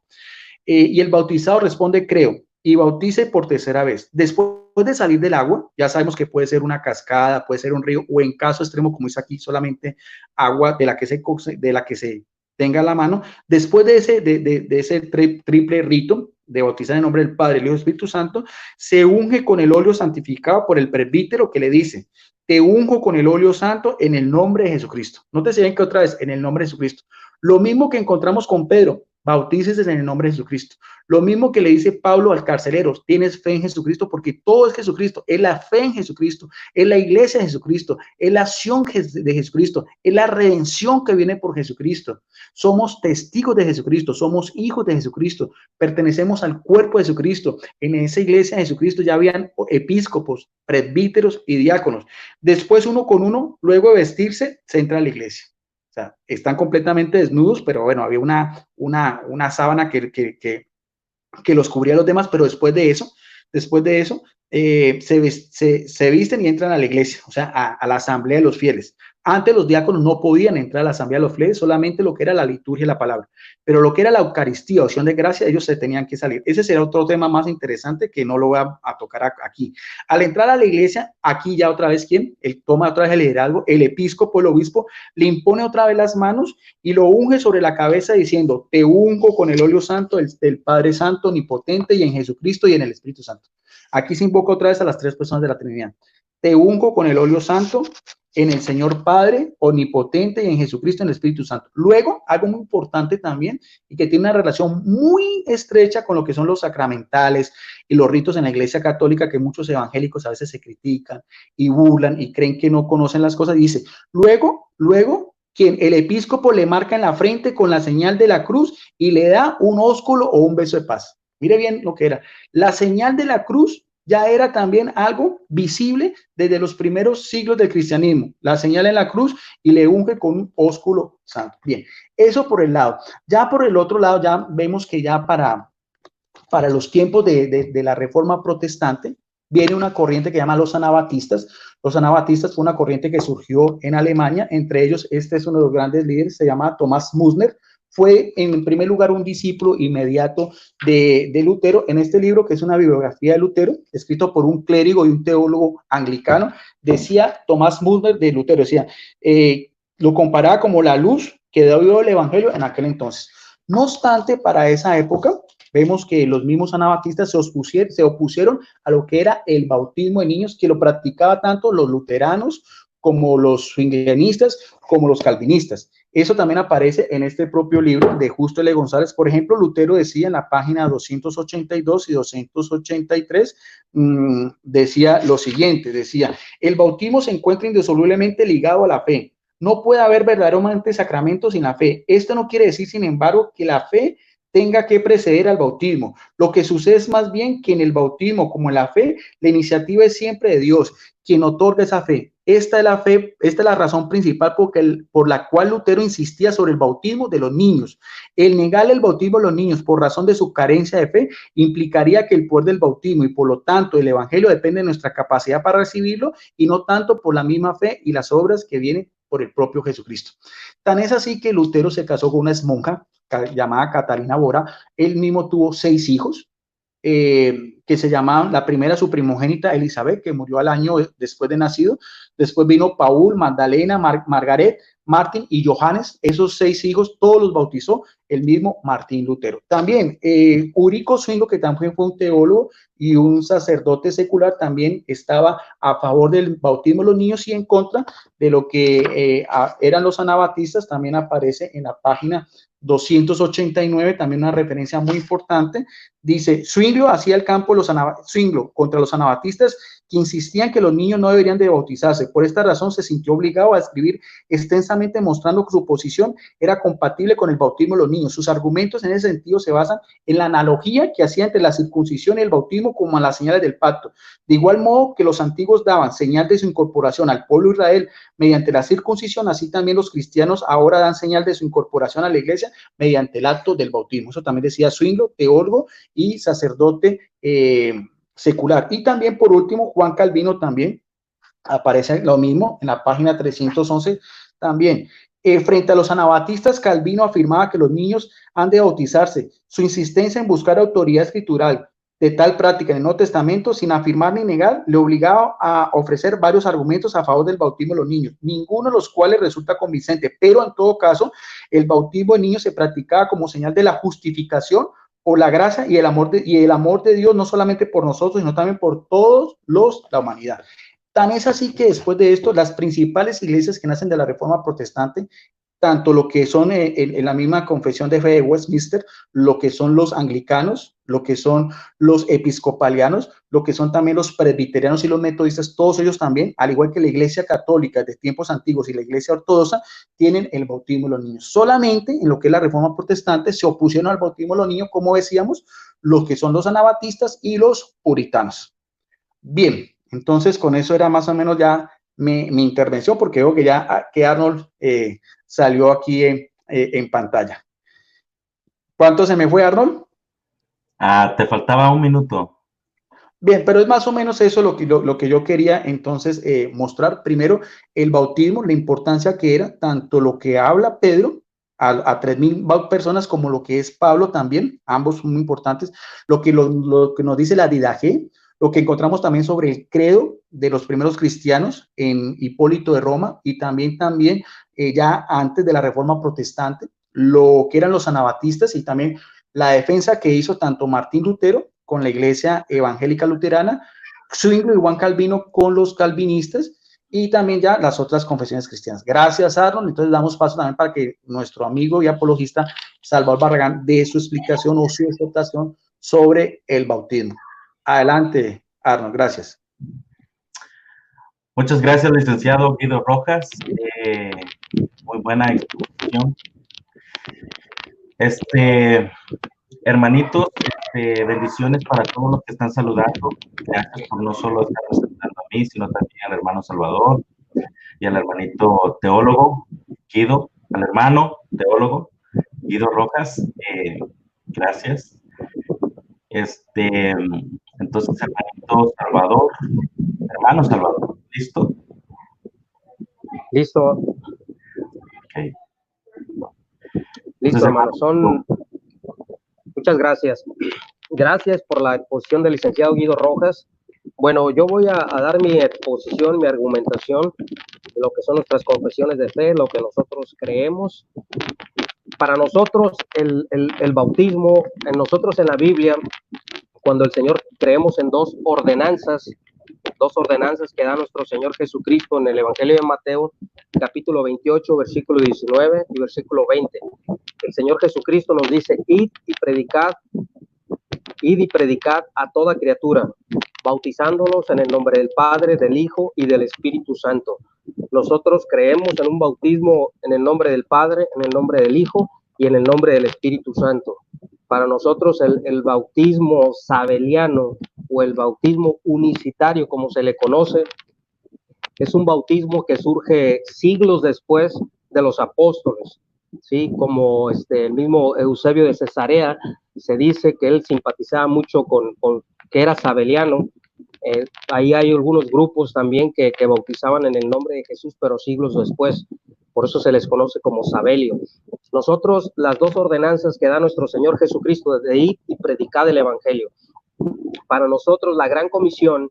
Y el bautizado responde, creo, y bautice por tercera vez. Después de salir del agua, ya sabemos que puede ser una cascada, puede ser un río, o en caso extremo, como dice aquí, solamente agua de la que se tenga a la mano. Después de ese triple rito de bautizar en nombre del Padre, el Hijo y el Espíritu Santo, se unge con el óleo santificado por el presbítero, que le dice, te unjo con el óleo santo en el nombre de Jesucristo. No te sigan que otra vez, en el nombre de Jesucristo. Lo mismo que encontramos con Pedro, bautícese en el nombre de Jesucristo. Lo mismo que le dice Pablo al carcelero, tienes fe en Jesucristo, porque todo es Jesucristo, es la fe en Jesucristo, es la iglesia de Jesucristo, es la acción de Jesucristo, es la redención que viene por Jesucristo. Somos testigos de Jesucristo, somos hijos de Jesucristo, pertenecemos al cuerpo de Jesucristo. En esa iglesia de Jesucristo ya habían episcopos, presbíteros y diáconos. Después, uno con uno, luego de vestirse, se entra a la iglesia. O sea, están completamente desnudos, pero bueno, había una sábana que los cubría a los demás, pero después de eso, se visten y entran a la iglesia, o sea, a la asamblea de los fieles. Antes los diáconos no podían entrar a la asamblea de los fieles, solamente lo que era la liturgia y la palabra, pero lo que era la Eucaristía, acción de gracia, ellos se tenían que salir. Ese será otro tema más interesante que no lo voy a tocar aquí. Al entrar a la iglesia, aquí ya otra vez, ¿quién? Él toma otra vez el liderazgo, el episcopo, el obispo, le impone otra vez las manos y lo unge sobre la cabeza diciendo, te unjo con el óleo santo del Padre Santo, omnipotente, y en Jesucristo y en el Espíritu Santo. Aquí se invoca otra vez a las tres personas de la Trinidad. Te unjo con el óleo santo en el Señor Padre, omnipotente, y en Jesucristo, en el Espíritu Santo. Luego, algo muy importante también, y que tiene una relación muy estrecha con lo que son los sacramentales y los ritos en la Iglesia Católica, que muchos evangélicos a veces se critican y burlan y creen que no conocen las cosas. Dice, luego, quien el episcopo le marca en la frente con la señal de la cruz y le da un ósculo o un beso de paz. Mire bien lo que era. La señal de la cruz ya era también algo visible desde los primeros siglos del cristianismo. La señal en la cruz y le unge con un ósculo santo. Bien, eso por el lado. Ya por el otro lado, ya vemos que ya para los tiempos de la Reforma Protestante, viene una corriente que llama los anabatistas. Los anabatistas fue una corriente que surgió en Alemania. Entre ellos, este es uno de los grandes líderes, se llama Thomas Müntzer. Fue en primer lugar un discípulo inmediato de Lutero. En este libro, que es una bibliografía de Lutero, escrito por un clérigo y un teólogo anglicano, decía Thomas Müntzer de Lutero, decía, lo comparaba como la luz que dio el evangelio en aquel entonces. No obstante, para esa época, vemos que los mismos anabatistas se opusieron a lo que era el bautismo de niños, que lo practicaba tanto los luteranos como los swinglianistas, como los calvinistas. Eso también aparece en este propio libro de Justo L. González. Por ejemplo, Lutero decía en la página 282 y 283, decía lo siguiente, decía, el bautismo se encuentra indisolublemente ligado a la fe. No puede haber verdaderamente sacramento sin la fe. Esto no quiere decir, sin embargo, que la fe tenga que preceder al bautismo. Lo que sucede es más bien que en el bautismo, como en la fe, la iniciativa es siempre de Dios, quien otorga esa fe. Esta es la razón principal por la cual Lutero insistía sobre el bautismo de los niños. El negar el bautismo a los niños por razón de su carencia de fe implicaría que el poder del bautismo y por lo tanto el evangelio depende de nuestra capacidad para recibirlo y no tanto por la misma fe y las obras que vienen por el propio Jesucristo. Tan es así que Lutero se casó con una monja llamada Catalina Bora. Él mismo tuvo 6 hijos, que se llamaban, la primera su primogénita Elizabeth, que murió al año después de nacido. Después vino Paul, Magdalena, Margaret, Martín y Johannes. Esos 6 hijos todos los bautizó el mismo Martín Lutero. También Ulrico Zwinglio, que también fue un teólogo y un sacerdote secular, también estaba a favor del bautismo de los niños y en contra de lo que eran los anabatistas. También aparece en la página 289, también una referencia muy importante. Dice, Zwinglio hacía el campo Zwinglio contra los anabatistas, que insistían que los niños no deberían de bautizarse. Por esta razón se sintió obligado a escribir extensamente mostrando que su posición era compatible con el bautismo de los niños. Sus argumentos en ese sentido se basan en la analogía que hacía entre la circuncisión y el bautismo como a las señales del pacto. De igual modo que los antiguos daban señal de su incorporación al pueblo de Israel mediante la circuncisión, así también los cristianos ahora dan señal de su incorporación a la iglesia iglesia mediante el acto del bautismo. Eso también decía Zwinglio, teólogo y sacerdote secular. Y también, por último, Juan Calvino también aparece lo mismo en la página 311 también. Frente a los anabatistas, Calvino afirmaba que los niños han de bautizarse. Su insistencia en buscar autoridad escritural de tal práctica en el Nuevo Testamento, sin afirmar ni negar, le obligaba a ofrecer varios argumentos a favor del bautismo de los niños, ninguno de los cuales resulta convincente, pero en todo caso, el bautismo de niños se practicaba como señal de la justificación por la gracia y el amor de Dios, no solamente por nosotros, sino también por todos la humanidad. Tan es así que después de esto, las principales iglesias que nacen de la Reforma Protestante, tanto lo que son en la misma confesión de fe de Westminster, lo que son los anglicanos, lo que son los episcopalianos, lo que son también los presbiterianos y los metodistas, todos ellos también, al igual que la iglesia católica de tiempos antiguos y la iglesia ortodoxa, tienen el bautismo de los niños. Solamente en lo que es la Reforma Protestante se opusieron al bautismo de los niños, como decíamos, los que son los anabatistas y los puritanos. Bien, entonces con eso era más o menos ya mi intervención, porque veo que ya que Arnold salió aquí en pantalla. ¿Cuánto se me fue, Arnold? Te faltaba un minuto. Bien, pero es más o menos eso lo que yo quería entonces mostrar. Primero, el bautismo, la importancia que era, tanto lo que habla Pedro a 3.000 personas como lo que es Pablo también, ambos son muy importantes, lo que nos dice la Didache, lo que encontramos también sobre el credo de los primeros cristianos en Hipólito de Roma y también ya antes de la Reforma Protestante, lo que eran los anabatistas y también la defensa que hizo tanto Martín Lutero con la Iglesia Evangélica Luterana, Zwinglio y Juan Calvino con los calvinistas y también ya las otras confesiones cristianas. Gracias, Arnold. Entonces damos paso también para que nuestro amigo y apologista Salvador Barragán dé su explicación o su exhortación sobre el bautismo. Adelante, Arnold. Gracias. Muchas gracias, licenciado Guido Rojas. Muy buena exposición. Hermanitos, bendiciones para todos los que están saludando. Gracias por no solo estar saludando a mí, sino también al hermano Salvador y al hermanito teólogo Guido, al hermano teólogo Guido Rojas. Gracias. Entonces, hermanito Salvador, hermano Salvador, ¿listo? Listo. Okay. Listo, hermano. Muchas gracias. Gracias por la exposición del licenciado Guido Rojas. Bueno, yo voy a dar mi exposición, mi argumentación de lo que son nuestras confesiones de fe, lo que nosotros creemos. Para nosotros, el bautismo, nosotros en la Biblia, cuando el Señor creemos en dos ordenanzas que da nuestro Señor Jesucristo en el Evangelio de Mateo, capítulo 28, versículo 19 y versículo 20. El Señor Jesucristo nos dice, id y predicad a toda criatura, bautizándolos en el nombre del Padre, del Hijo y del Espíritu Santo. Nosotros creemos en un bautismo en el nombre del Padre, en el nombre del Hijo y en el nombre del Espíritu Santo. Para nosotros el bautismo sabeliano o el bautismo unicitario, como se le conoce, es un bautismo que surge siglos después de los apóstoles, ¿sí? Como el mismo Eusebio de Cesarea, se dice que él simpatizaba mucho con que era sabeliano. Ahí hay algunos grupos también que bautizaban en el nombre de Jesús, pero siglos después. Por eso se les conoce como sabelio. Nosotros, las dos ordenanzas que da nuestro Señor Jesucristo de ir y predicar el Evangelio. Para nosotros la gran comisión,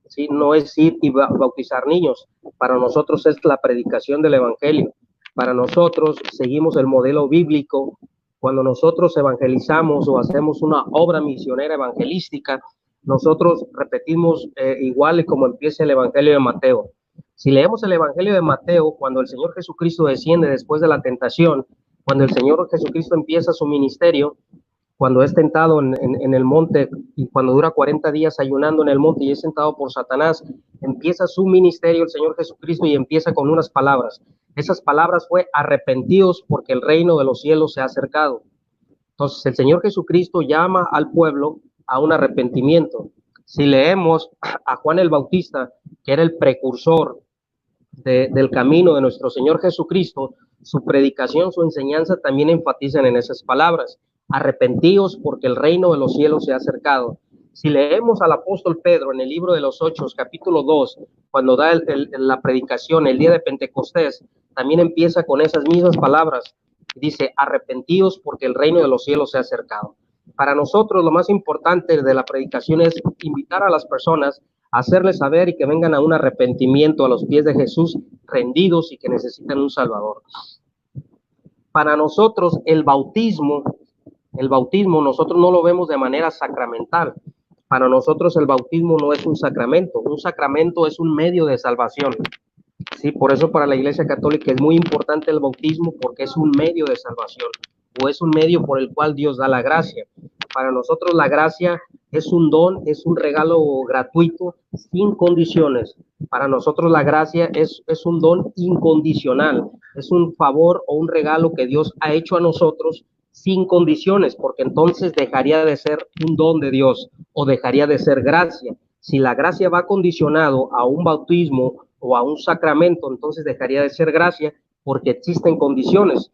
¿sí? No es ir y bautizar niños. Para nosotros es la predicación del Evangelio. Para nosotros seguimos el modelo bíblico. Cuando nosotros evangelizamos o hacemos una obra misionera evangelística, nosotros repetimos igual como empieza el Evangelio de Mateo. Si leemos el Evangelio de Mateo, cuando el Señor Jesucristo desciende después de la tentación, cuando el Señor Jesucristo empieza su ministerio, cuando es tentado en el monte y cuando dura 40 días ayunando en el monte y es tentado por Satanás, empieza su ministerio el Señor Jesucristo y empieza con unas palabras. Esas palabras fue arrepentidos porque el reino de los cielos se ha acercado. Entonces el Señor Jesucristo llama al pueblo a un arrepentimiento. Si leemos a Juan el Bautista, que era el precursor del camino de nuestro Señor Jesucristo, su predicación, su enseñanza también enfatizan en esas palabras. Arrepentíos porque el reino de los cielos se ha acercado. Si leemos al apóstol Pedro en el libro de los Hechos, capítulo 2, cuando da la predicación el día de Pentecostés, también empieza con esas mismas palabras. Dice, arrepentíos porque el reino de los cielos se ha acercado. Para nosotros lo más importante de la predicación es invitar a las personas, hacerles saber y que vengan a un arrepentimiento a los pies de Jesús, rendidos y que necesitan un Salvador. Para nosotros el bautismo nosotros no lo vemos de manera sacramental. Para nosotros el bautismo no es un sacramento es un medio de salvación. Sí, por eso para la Iglesia Católica es muy importante el bautismo, porque es un medio de salvación, o es un medio por el cual Dios da la gracia. Para nosotros la gracia es un don, es un regalo gratuito, sin condiciones. Para nosotros la gracia es un don incondicional, es un favor o un regalo que Dios ha hecho a nosotros sin condiciones, porque entonces dejaría de ser un don de Dios o dejaría de ser gracia. Si la gracia va condicionado a un bautismo o a un sacramento, entonces dejaría de ser gracia, porque existen condiciones.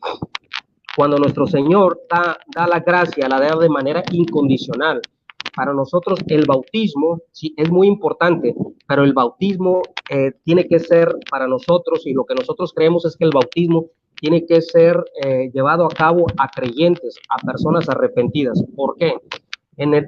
Cuando nuestro Señor da la gracia, la da de manera incondicional. Para nosotros el bautismo sí es muy importante, pero el bautismo tiene que ser para nosotros, y lo que nosotros creemos es que el bautismo tiene que ser llevado a cabo a creyentes, a personas arrepentidas. ¿Por qué?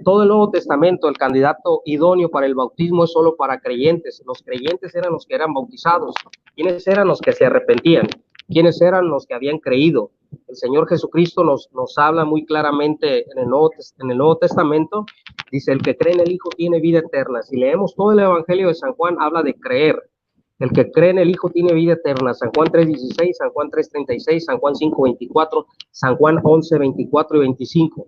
Todo el Nuevo Testamento, el candidato idóneo para el bautismo es solo para creyentes. Los creyentes eran los que eran bautizados. ¿Quiénes eran los que se arrepentían? ¿Quiénes eran los que habían creído? El Señor Jesucristo nos habla muy claramente en el Nuevo Testamento. Dice, el que cree en el Hijo tiene vida eterna. Si leemos todo el Evangelio de San Juan, habla de creer. El que cree en el Hijo tiene vida eterna. San Juan 3:16, San Juan 3:36, San Juan 5:24, San Juan 11:24 y 25.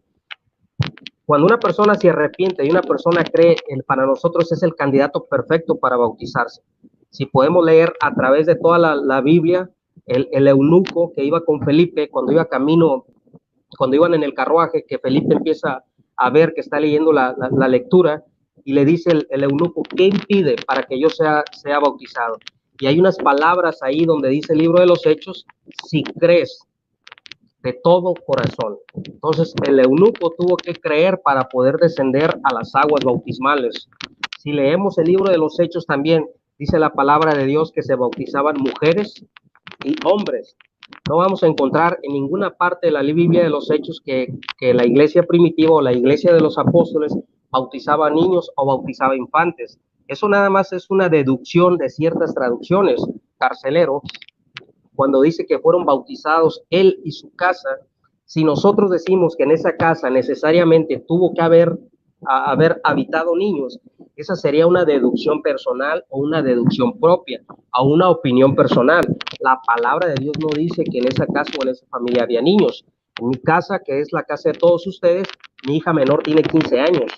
Cuando una persona se arrepiente y una persona cree, para nosotros es el candidato perfecto para bautizarse. Si podemos leer a través de toda la Biblia, el eunuco que iba con Felipe, cuando iban en el carruaje, que Felipe empieza a ver que está leyendo la lectura, y le dice el eunuco, ¿qué impide para que yo sea bautizado? Y hay unas palabras ahí donde dice el libro de los Hechos, si crees de todo corazón. Entonces el eunuco tuvo que creer para poder descender a las aguas bautismales. Si leemos el libro de los Hechos también, dice la palabra de Dios que se bautizaban mujeres y hombres. No vamos a encontrar en ninguna parte de la Biblia de los Hechos que la iglesia primitiva o la iglesia de los apóstoles bautizaba niños o bautizaba infantes. Eso nada más es una deducción de ciertas traducciones. Carcelero, cuando dice que fueron bautizados él y su casa, si nosotros decimos que en esa casa necesariamente tuvo que haber habitado niños, esa sería una deducción personal o una deducción propia, o una opinión personal. La palabra de Dios no dice que en esa casa o en esa familia había niños. En mi casa, que es la casa de todos ustedes, mi hija menor tiene 15 años.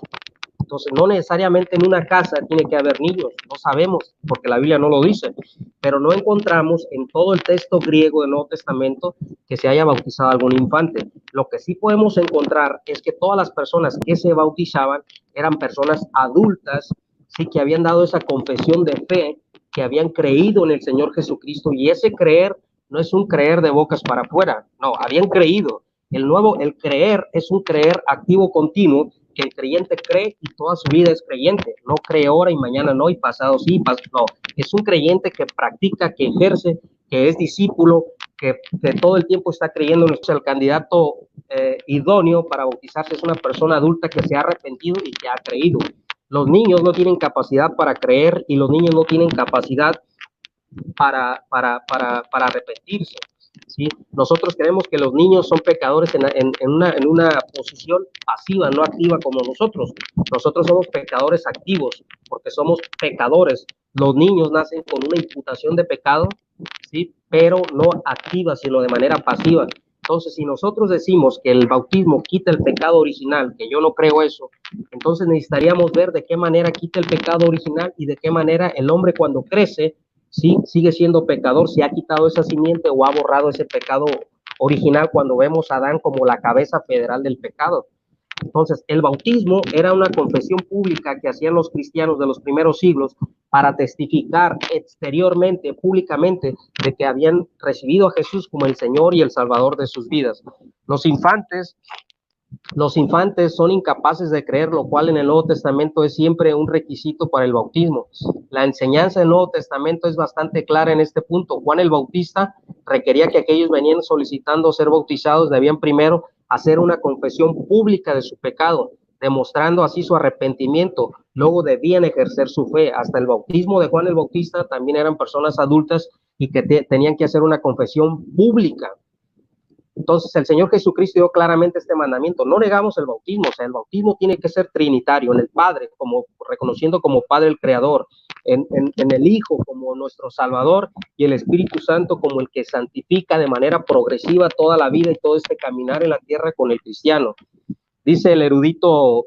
Entonces, no necesariamente en una casa tiene que haber niños, no sabemos, porque la Biblia no lo dice, pero no encontramos en todo el texto griego del Nuevo Testamento que se haya bautizado algún infante. Lo que sí podemos encontrar es que todas las personas que se bautizaban eran personas adultas, sí, que habían dado esa confesión de fe, que habían creído en el Señor Jesucristo, y ese creer no es un creer de bocas para afuera, no, habían creído. El creer es un creer activo continuo, que el creyente cree y toda su vida es creyente, no cree ahora y mañana no, y pasado sí, no, es un creyente que practica, que ejerce, que es discípulo, que todo el tiempo está creyendo. El candidato idóneo para bautizarse es una persona adulta que se ha arrepentido y que ha creído. Los niños no tienen capacidad para creer y los niños no tienen capacidad para arrepentirse. ¿Sí? Nosotros creemos que los niños son pecadores en una posición pasiva, no activa como nosotros. Nosotros somos pecadores activos porque somos pecadores. Los niños nacen con una imputación de pecado, ¿sí? Pero no activa, sino de manera pasiva. Entonces, si nosotros decimos que el bautismo quita el pecado original, que yo no creo eso, entonces necesitaríamos ver de qué manera quita el pecado original y de qué manera el hombre cuando crece, sí, sigue siendo pecador, si ha quitado esa simiente o ha borrado ese pecado original cuando vemos a Adán como la cabeza federal del pecado. Entonces, el bautismo era una confesión pública que hacían los cristianos de los primeros siglos para testificar exteriormente, públicamente, de que habían recibido a Jesús como el Señor y el Salvador de sus vidas. Los infantes son incapaces de creer, lo cual en el Nuevo Testamento es siempre un requisito para el bautismo. La enseñanza del Nuevo Testamento es bastante clara en este punto. Juan el Bautista requería que aquellos venían solicitando ser bautizados debían primero hacer una confesión pública de su pecado, demostrando así su arrepentimiento. Luego debían ejercer su fe. Hasta el bautismo de Juan el Bautista también eran personas adultas y que tenían que hacer una confesión pública. Entonces el Señor Jesucristo dio claramente este mandamiento. No negamos el bautismo, o sea, el bautismo tiene que ser trinitario, en el Padre, como reconociendo como Padre el Creador, en el Hijo como nuestro Salvador y el Espíritu Santo como el que santifica de manera progresiva toda la vida y todo este caminar en la tierra con el cristiano. Dice el erudito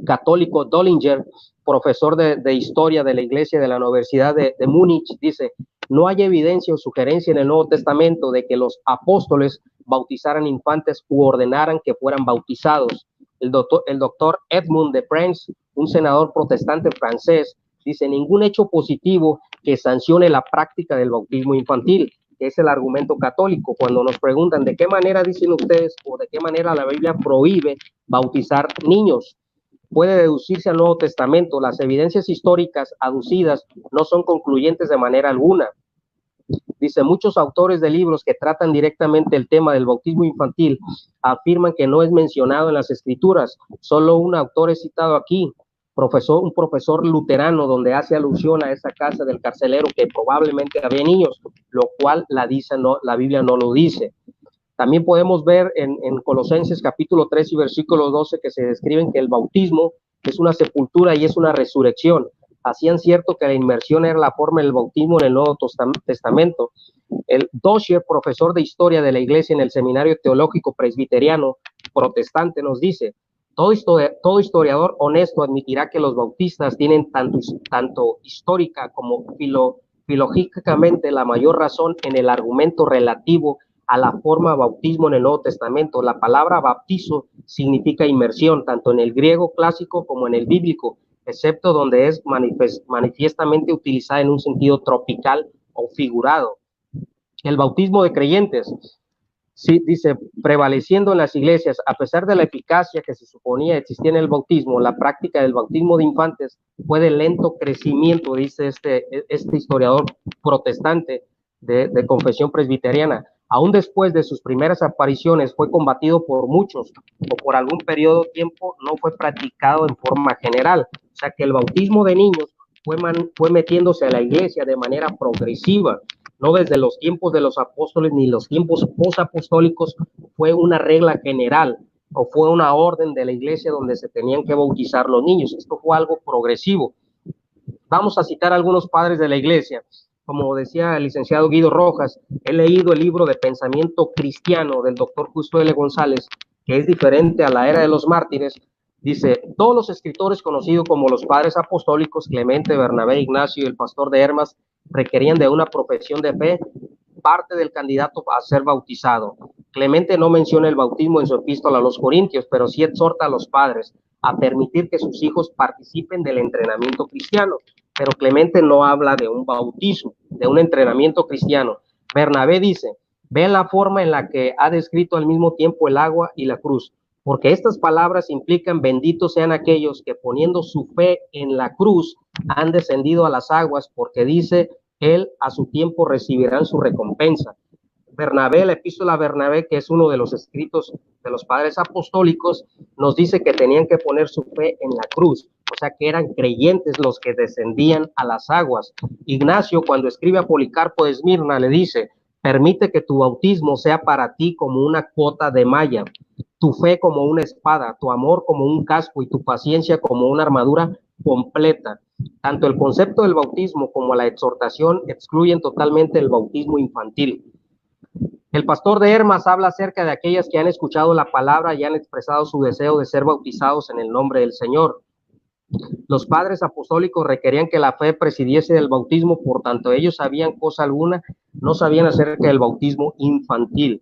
católico Dollinger, profesor de historia de la iglesia de la Universidad de Múnich, dice: no hay evidencia o sugerencia en el Nuevo Testamento de que los apóstoles bautizaran infantes u ordenaran que fueran bautizados. El doctor Edmund de Prince, un senador protestante francés, dice: ningún hecho positivo que sancione la práctica del bautismo infantil, que es el argumento católico. Cuando nos preguntan de qué manera dicen ustedes o de qué manera la Biblia prohíbe bautizar niños, puede deducirse al Nuevo Testamento. Las evidencias históricas aducidas no son concluyentes de manera alguna. Dice: muchos autores de libros que tratan directamente el tema del bautismo infantil afirman que no es mencionado en las Escrituras. Solo un autor es citado aquí, un profesor luterano, donde hace alusión a esa casa del carcelero que probablemente había niños, lo cual la Biblia no lo dice. También podemos ver en Colosenses capítulo 3 y versículo 12 que se describen que el bautismo es una sepultura y es una resurrección. Hacían cierto que la inmersión era la forma del bautismo en el Nuevo Testamento. El Doscher, profesor de historia de la iglesia en el Seminario Teológico Presbiteriano Protestante, nos dice: todo historiador honesto admitirá que los bautistas tienen tanto histórica como filológicamente la mayor razón en el argumento relativo a la forma bautismo en el Nuevo Testamento. La palabra bautizo significa inmersión, tanto en el griego clásico como en el bíblico, excepto donde es manifiestamente utilizada en un sentido tropical o figurado. El bautismo de creyentes, sí, dice, prevaleciendo en las iglesias, a pesar de la eficacia que se suponía existía en el bautismo, la práctica del bautismo de infantes fue de lento crecimiento, dice este historiador protestante de confesión presbiteriana. Aún después de sus primeras apariciones fue combatido por muchos, o por algún periodo de tiempo no fue practicado en forma general. O sea que el bautismo de niños fue metiéndose a la iglesia de manera progresiva, no desde los tiempos de los apóstoles ni los tiempos posapostólicos fue una regla general o fue una orden de la iglesia donde se tenían que bautizar los niños. Esto fue algo progresivo. Vamos a citar a algunos padres de la iglesia. Como decía el licenciado Guido Rojas, he leído el libro de Pensamiento Cristiano del doctor Justo L. González, que es diferente a la era de los mártires. Dice: todos los escritores conocidos como los padres apostólicos, Clemente, Bernabé, Ignacio y el pastor de Hermas, requerían de una profesión de fe, parte del candidato a ser bautizado. Clemente no menciona el bautismo en su epístola a los Corintios, pero sí exhorta a los padres a permitir que sus hijos participen del entrenamiento cristiano. Pero Clemente no habla de un bautismo, de un entrenamiento cristiano. Bernabé dice: ve la forma en la que ha descrito al mismo tiempo el agua y la cruz, porque estas palabras implican: benditos sean aquellos que poniendo su fe en la cruz han descendido a las aguas, porque dice él, a su tiempo recibirán su recompensa. Bernabé, la epístola a Bernabé, que es uno de los escritos de los padres apostólicos, nos dice que tenían que poner su fe en la cruz, o sea que eran creyentes los que descendían a las aguas. Ignacio, cuando escribe a Policarpo de Esmirna, le dice: permite que tu bautismo sea para ti como una cota de malla, tu fe como una espada, tu amor como un casco y tu paciencia como una armadura completa. Tanto el concepto del bautismo como la exhortación excluyen totalmente el bautismo infantil. El pastor de Hermas habla acerca de aquellas que han escuchado la palabra y han expresado su deseo de ser bautizados en el nombre del Señor. Los padres apostólicos requerían que la fe presidiese del bautismo, por tanto ellos sabían cosa alguna, no sabían acerca del bautismo infantil.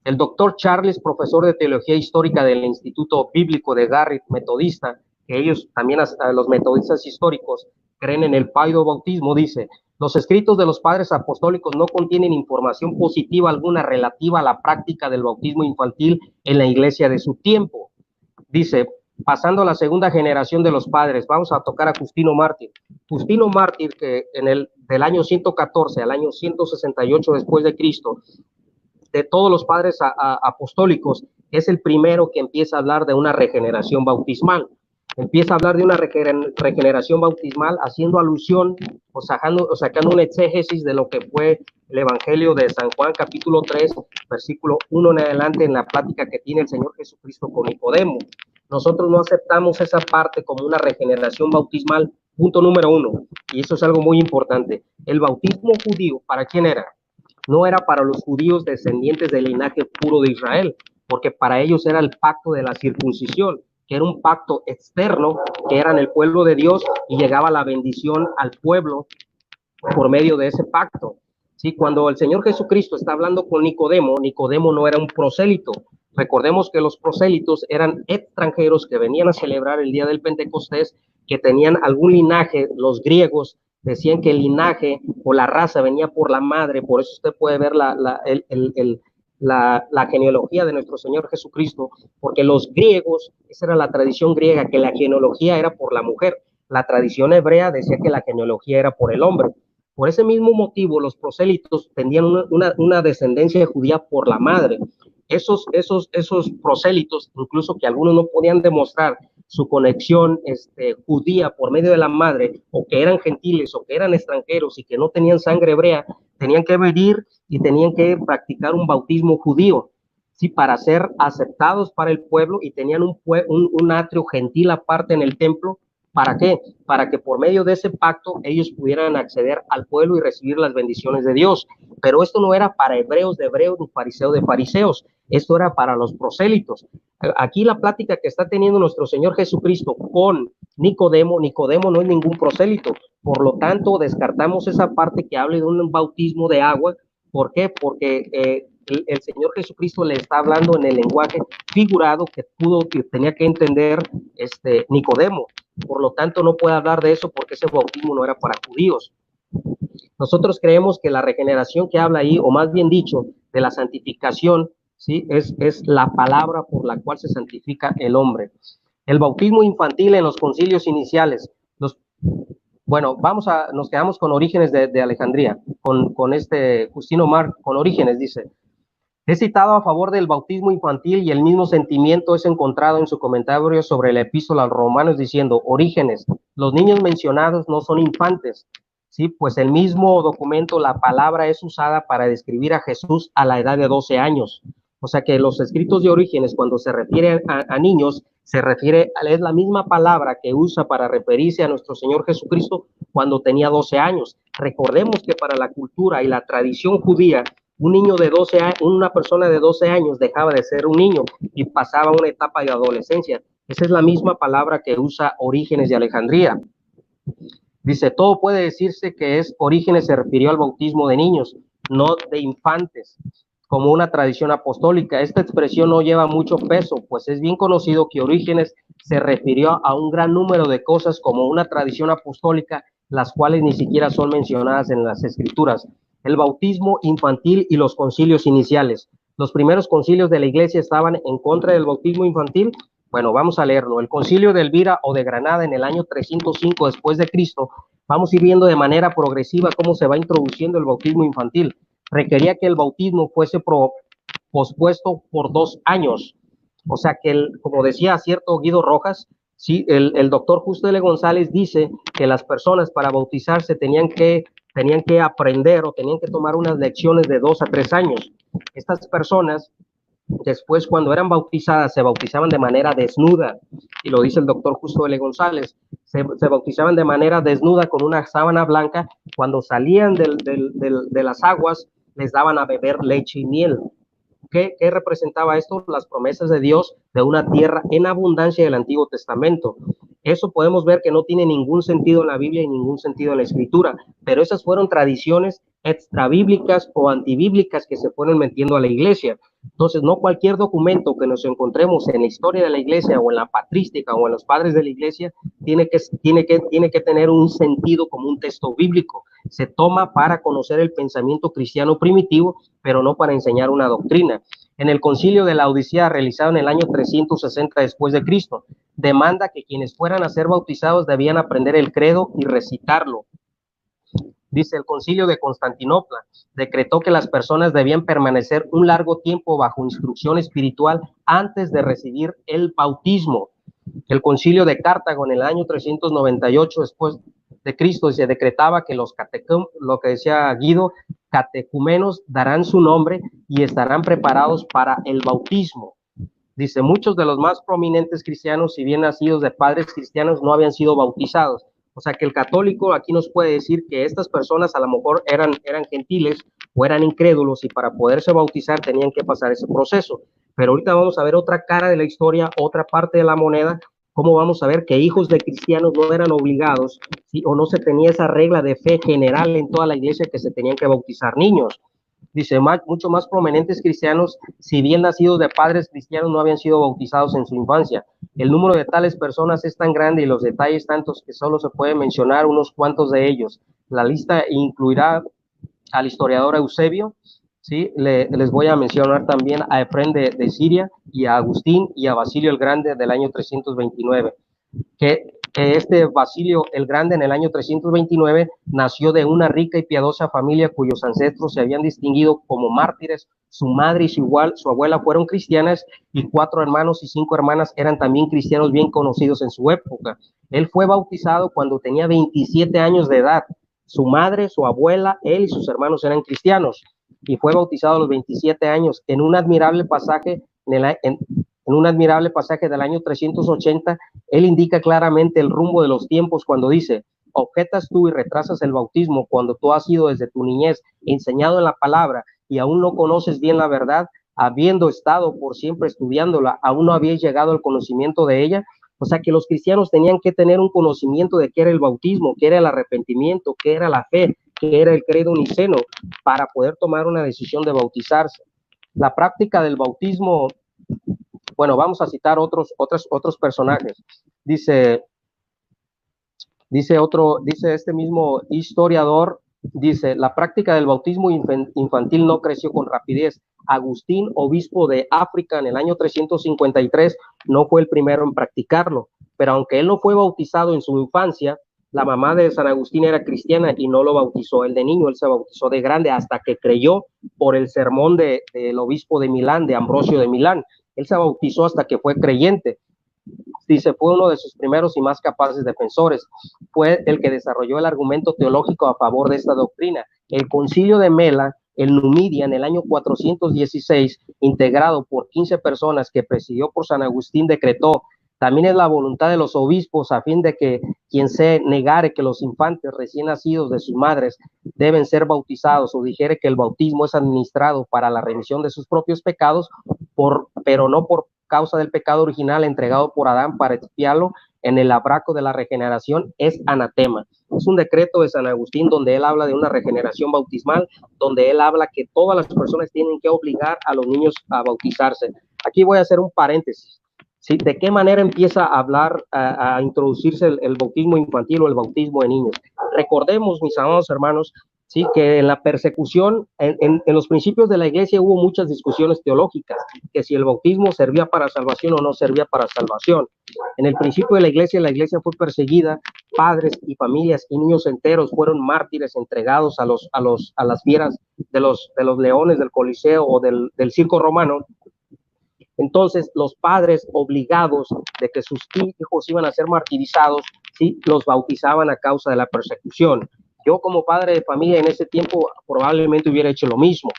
El doctor Charles, profesor de teología histórica del Instituto Bíblico de Garrett, metodista, que ellos también, los metodistas históricos, creen en el paido bautismo, dice: los escritos de los padres apostólicos no contienen información positiva alguna relativa a la práctica del bautismo infantil en la iglesia de su tiempo. Dice, pasando a la segunda generación de los padres, vamos a tocar a Justino Mártir. Justino Mártir, que del año 114 al año 168 después de Cristo, de todos los padres apostólicos, es el primero que empieza a hablar de una regeneración bautismal. Empieza a hablar de una regeneración bautismal haciendo alusión o sacando una exégesis de lo que fue el Evangelio de San Juan, capítulo 3, versículo 1 en adelante, en la plática que tiene el Señor Jesucristo con Nicodemo. Nosotros no aceptamos esa parte como una regeneración bautismal, punto número 1, y eso es algo muy importante. El bautismo judío, ¿para quién era? No era para los judíos descendientes del linaje puro de Israel, porque para ellos era el pacto de la circuncisión, que era un pacto externo, que eran el pueblo de Dios, y llegaba la bendición al pueblo por medio de ese pacto. ¿Sí? Cuando el Señor Jesucristo está hablando con Nicodemo, Nicodemo no era un prosélito. Recordemos que los prosélitos eran extranjeros que venían a celebrar el día del Pentecostés, que tenían algún linaje. Los griegos decían que el linaje o la raza venía por la madre, por eso usted puede ver la genealogía de nuestro Señor Jesucristo, porque los griegos, esa era la tradición griega, que la genealogía era por la mujer. La tradición hebrea decía que la genealogía era por el hombre. Por ese mismo motivo, los prosélitos tenían una descendencia judía por la madre. Esos prosélitos, incluso que algunos no podían demostrar su conexión judía por medio de la madre, o que eran gentiles, o que eran extranjeros y que no tenían sangre hebrea, tenían que venir y tenían que practicar un bautismo judío, ¿sí? Para ser aceptados para el pueblo, y tenían un atrio gentil aparte en el templo. ¿Para qué? Para que por medio de ese pacto ellos pudieran acceder al pueblo y recibir las bendiciones de Dios. Pero esto no era para hebreos de hebreos ni fariseos de fariseos, esto era para los prosélitos. Aquí la plática que está teniendo nuestro Señor Jesucristo con Nicodemo no es ningún prosélito, por lo tanto descartamos esa parte que hable de un bautismo de agua. ¿Por qué? Porque el Señor Jesucristo le está hablando en el lenguaje figurado que tenía que entender Nicodemo. Por lo tanto, no puede hablar de eso porque ese bautismo no era para judíos. Nosotros creemos que la regeneración que habla ahí, o más bien dicho, de la santificación, ¿sí? es la palabra por la cual se santifica el hombre. El bautismo infantil en los concilios iniciales. Bueno, nos quedamos con Orígenes de Alejandría, con Justino Mártir, con Orígenes, dice: he citado a favor del bautismo infantil, y el mismo sentimiento es encontrado en su comentario sobre la epístola a los Romanos, diciendo: Orígenes, los niños mencionados no son infantes, ¿sí? Pues el mismo documento, la palabra es usada para describir a Jesús a la edad de 12 años. O sea que los escritos de Orígenes, cuando se refiere a niños, es la misma palabra que usa para referirse a nuestro Señor Jesucristo cuando tenía 12 años. Recordemos que para la cultura y la tradición judía, un niño de 12 años, una persona de 12 años dejaba de ser un niño y pasaba a una etapa de adolescencia. Esa es la misma palabra que usa Orígenes de Alejandría. Dice: todo puede decirse que Orígenes se refirió al bautismo de niños, no de infantes, como una tradición apostólica. Esta expresión no lleva mucho peso, pues es bien conocido que Orígenes se refirió a un gran número de cosas como una tradición apostólica, las cuales ni siquiera son mencionadas en las escrituras. El bautismo infantil y los concilios iniciales. Los primeros concilios de la iglesia estaban en contra del bautismo infantil. Bueno, vamos a leerlo. El concilio de Elvira o de Granada en el año 305 después de Cristo. Vamos a ir viendo de manera progresiva cómo se va introduciendo el bautismo infantil. Requería que el bautismo fuese pospuesto por 2 años. O sea que, como decía cierto Guido Rojas, sí, el doctor Justo L. González dice que las personas para bautizarse tenían que aprender o tenían que tomar unas lecciones de 2 a 3 años. Estas personas, después, cuando eran bautizadas, se bautizaban de manera desnuda, y lo dice el doctor Justo L. González, se bautizaban de manera desnuda con una sábana blanca. Cuando salían de las aguas, les daban a beber leche y miel. ¿Qué representaba esto? Las promesas de Dios de una tierra en abundancia del Antiguo Testamento. Eso podemos ver que no tiene ningún sentido en la Biblia y ningún sentido en la Escritura, pero esas fueron tradiciones extrabíblicas o antibíblicas que se fueron metiendo a la iglesia. Entonces, no cualquier documento que nos encontremos en la historia de la iglesia o en la patrística o en los padres de la iglesia tiene que tener un sentido como un texto bíblico. Se toma para conocer el pensamiento cristiano primitivo, pero no para enseñar una doctrina. En el concilio de Laodicea, realizado en el año 360 después de Cristo, demanda que quienes fueran a ser bautizados debían aprender el credo y recitarlo. Dice, el concilio de Constantinopla decretó que las personas debían permanecer un largo tiempo bajo instrucción espiritual antes de recibir el bautismo. El concilio de Cartago en el año 398 después de Cristo se decretaba que los lo que decía Guido, catecumenos darán su nombre y estarán preparados para el bautismo. Dice, muchos de los más prominentes cristianos, si bien nacidos de padres cristianos, no habían sido bautizados. O sea que el católico aquí nos puede decir que estas personas a lo mejor eran gentiles o eran incrédulos y para poderse bautizar tenían que pasar ese proceso. Pero ahorita vamos a ver otra cara de la historia, otra parte de la moneda, cómo vamos a ver que hijos de cristianos no eran obligados, ¿sí? O no se tenía esa regla de fe general en toda la iglesia que se tenían que bautizar niños. Dice, mucho más prominentes cristianos, si bien nacidos de padres cristianos, no habían sido bautizados en su infancia. El número de tales personas es tan grande y los detalles tantos que solo se puede mencionar unos cuantos de ellos. La lista incluirá al historiador Eusebio, ¿sí? Les voy a mencionar también a Efrén de Siria y a Agustín y a Basilio el Grande del año 329, que este Basilio el Grande en el año 329 nació de una rica y piadosa familia cuyos ancestros se habían distinguido como mártires. Su madre y su abuela fueron cristianas y 4 hermanos y 5 hermanas eran también cristianos bien conocidos en su época. Él fue bautizado cuando tenía 27 años de edad. Su madre, su abuela, él y sus hermanos eran cristianos y fue bautizado a los 27 años en un admirable pasaje en un admirable pasaje del año 380, él indica claramente el rumbo de los tiempos cuando dice, objetas tú y retrasas el bautismo cuando tú has sido desde tu niñez enseñado en la palabra y aún no conoces bien la verdad, habiendo estado por siempre estudiándola, aún no habéis llegado al conocimiento de ella. O sea que los cristianos tenían que tener un conocimiento de qué era el bautismo, qué era el arrepentimiento, qué era la fe, qué era el credo niceno, para poder tomar una decisión de bautizarse. La práctica del bautismo, bueno, vamos a citar otros personajes. Dice este mismo historiador, dice, la práctica del bautismo infantil no creció con rapidez. Agustín, obispo de África en el año 353, no fue el primero en practicarlo, pero aunque él no fue bautizado en su infancia, la mamá de San Agustín era cristiana y no lo bautizó él de niño, él se bautizó de grande hasta que creyó por el sermón del obispo de Milán, de Ambrosio de Milán. Él se bautizó hasta que fue creyente. Dice, fue uno de sus primeros y más capaces defensores. Fue el que desarrolló el argumento teológico a favor de esta doctrina. El concilio de Mela, en Numidia, en el año 416, integrado por 15 personas que presidió por San Agustín, decretó, también es la voluntad de los obispos a fin de que quien se negare que los infantes recién nacidos de sus madres deben ser bautizados o dijere que el bautismo es administrado para la remisión de sus propios pecados, pero no por causa del pecado original entregado por Adán para expiarlo en el abraco de la regeneración, es anatema. Es un decreto de San Agustín donde él habla de una regeneración bautismal, donde él habla que todas las personas tienen que obligar a los niños a bautizarse. Aquí voy a hacer un paréntesis. ¿Sí? ¿De qué manera empieza a hablar, a introducirse el bautismo infantil o el bautismo de niños? Recordemos, mis amados hermanos, ¿sí? Que en la persecución, en los principios de la iglesia hubo muchas discusiones teológicas, que si el bautismo servía para salvación o no servía para salvación. En el principio de la iglesia fue perseguida, padres y familias y niños enteros fueron mártires entregados a las fieras de los leones del Coliseo o del circo romano. Entonces, los padres obligados de que sus hijos iban a ser martirizados, ¿sí? Los bautizaban a causa de la persecución. Yo como padre de familia en ese tiempo probablemente hubiera hecho lo mismo,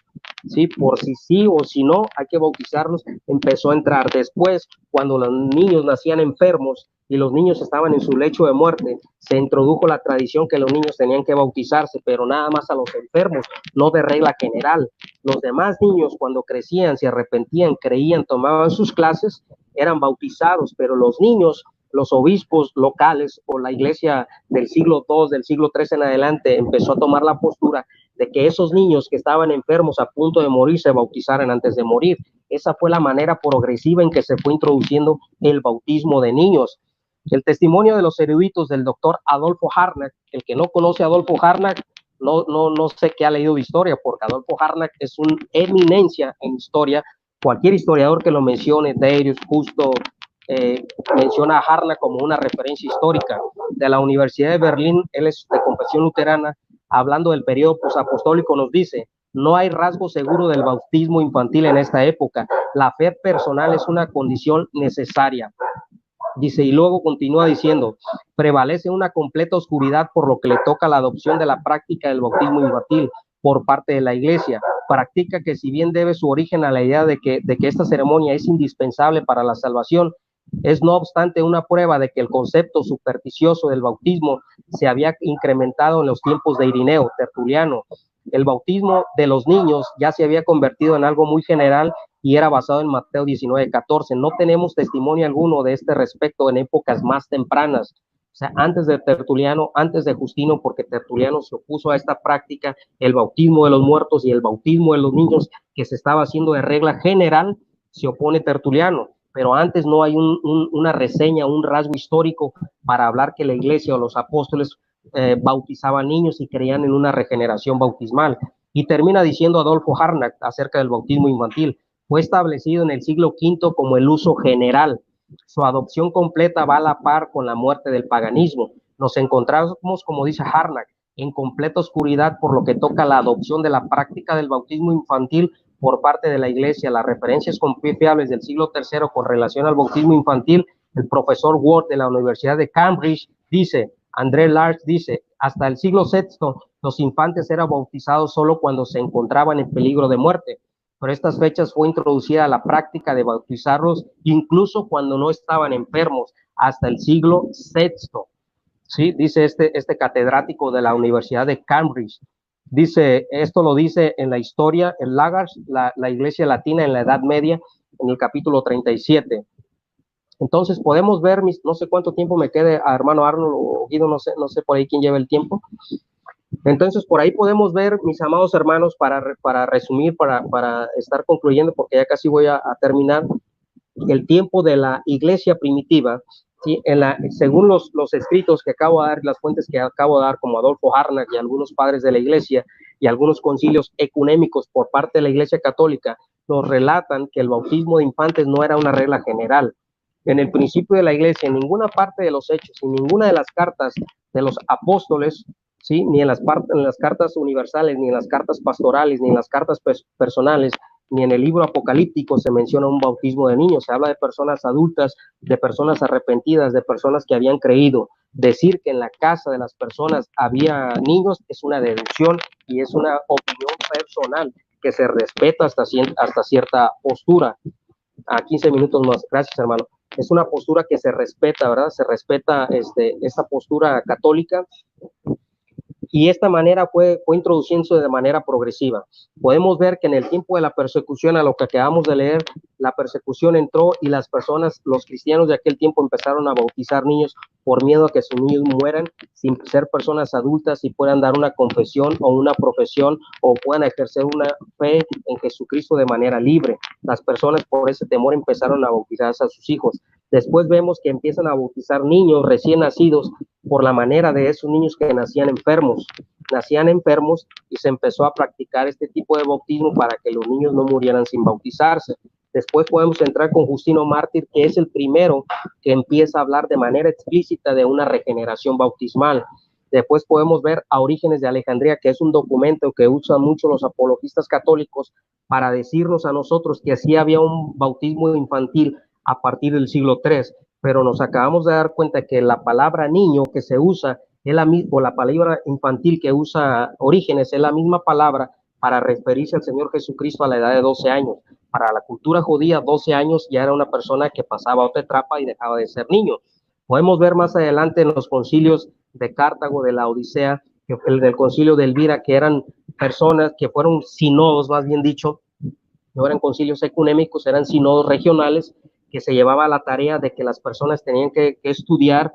¿sí? Por si sí o si no, hay que bautizarlos. Empezó a entrar después, cuando los niños nacían enfermos y los niños estaban en su lecho de muerte, se introdujo la tradición que los niños tenían que bautizarse, pero nada más a los enfermos, no de regla general. Los demás niños, cuando crecían, se arrepentían, creían, tomaban sus clases, eran bautizados, pero los niños, los obispos locales o la iglesia del siglo II, del siglo III en adelante, empezó a tomar la postura de que esos niños que estaban enfermos a punto de morir se bautizaran antes de morir. Esa fue la manera progresiva en que se fue introduciendo el bautismo de niños. El testimonio de los eruditos del doctor Adolfo Harnack, el que no conoce a Adolfo Harnack, no sé qué ha leído de historia, porque Adolfo Harnack es una eminencia en historia. Cualquier historiador que lo mencione, Darius, Justo, menciona a Harnack como una referencia histórica. De la Universidad de Berlín, él es de confesión luterana, hablando del periodo posapostólico, nos dice: no hay rasgo seguro del bautismo infantil en esta época. La fe personal es una condición necesaria. Dice, y luego continúa diciendo: prevalece una completa oscuridad por lo que le toca la adopción de la práctica del bautismo infantil por parte de la Iglesia. Práctica que, si bien debe su origen a la idea de que esta ceremonia es indispensable para la salvación, es no obstante una prueba de que el concepto supersticioso del bautismo se había incrementado en los tiempos de Irineo, Tertuliano. El bautismo de los niños ya se había convertido en algo muy general y era basado en Mateo 19:14. No tenemos testimonio alguno de este respecto en épocas más tempranas, o sea, antes de Tertuliano, antes de Justino, porque Tertuliano se opuso a esta práctica, el bautismo de los muertos y el bautismo de los niños, que se estaba haciendo de regla general, se opone Tertuliano. Pero antes no hay una reseña, un rasgo histórico para hablar que la Iglesia o los apóstoles bautizaban niños y creían en una regeneración bautismal. Y termina diciendo Adolfo Harnack acerca del bautismo infantil: fue establecido en el siglo V como el uso general. Su adopción completa va a la par con la muerte del paganismo. Nos encontramos, como dice Harnack, en completa oscuridad por lo que toca la adopción de la práctica del bautismo infantil por parte de la Iglesia. Las referencias confiables del siglo III con relación al bautismo infantil, el profesor Ward de la Universidad de Cambridge dice, André Lars dice, hasta el siglo VI los infantes eran bautizados solo cuando se encontraban en peligro de muerte. Por estas fechas fue introducida la práctica de bautizarlos incluso cuando no estaban enfermos, hasta el siglo VI. ¿Sí? Dice este catedrático de la Universidad de Cambridge. Dice, esto lo dice en la historia, en Lagars, la Iglesia Latina en la Edad Media, en el capítulo 37. Entonces podemos ver, no sé cuánto tiempo me quede a hermano Arnold o Guido, no sé por ahí quién lleva el tiempo. Entonces por ahí podemos ver, mis amados hermanos, para resumir, para estar concluyendo, porque ya casi voy a terminar, el tiempo de la Iglesia primitiva. ¿Sí? Según los escritos que acabo de dar, las fuentes que acabo de dar, como Adolfo Harnack y algunos padres de la Iglesia y algunos concilios ecuménicos por parte de la Iglesia Católica, nos relatan que el bautismo de infantes no era una regla general. En el principio de la Iglesia, en ninguna parte de los hechos, en ninguna de las cartas de los apóstoles, ¿sí? Ni en las cartas universales, ni en las cartas pastorales, ni en las cartas personales, ni en el libro apocalíptico se menciona un bautismo de niños. Se habla de personas adultas, de personas arrepentidas, de personas que habían creído. Decir que en la casa de las personas había niños es una deducción y es una opinión personal que se respeta hasta cierta postura. A 15 minutos más. Gracias, hermano. Es una postura que se respeta, ¿verdad? Se respeta esta postura católica. Y esta manera fue introduciéndose de manera progresiva. Podemos ver que en el tiempo de la persecución, a lo que acabamos de leer, la persecución entró y las personas, los cristianos de aquel tiempo, empezaron a bautizar niños por miedo a que sus niños mueran sin ser personas adultas y puedan dar una confesión o una profesión o puedan ejercer una fe en Jesucristo de manera libre. Las personas, por ese temor, empezaron a bautizar a sus hijos. Después vemos que empiezan a bautizar niños recién nacidos por la manera de esos niños que nacían enfermos y se empezó a practicar este tipo de bautismo para que los niños no murieran sin bautizarse. Después podemos entrar con Justino Mártir, que es el primero que empieza a hablar de manera explícita de una regeneración bautismal. Después podemos ver a Orígenes de Alejandría, que es un documento que usan mucho los apologistas católicos para decirnos a nosotros que así había un bautismo infantil a partir del siglo III, pero nos acabamos de dar cuenta que la palabra niño que se usa es la misma, o la palabra infantil que usa Orígenes es la misma palabra para referirse al Señor Jesucristo a la edad de 12 años. Para la cultura judía, 12 años ya era una persona que pasaba a otra etapa y dejaba de ser niño. Podemos ver más adelante en los concilios de Cartago, de la Odisea, el del concilio de Elvira, que eran personas que fueron sinodos, más bien dicho, no eran concilios ecuménicos, eran sinodos regionales, que se llevaba la tarea de que las personas tenían que estudiar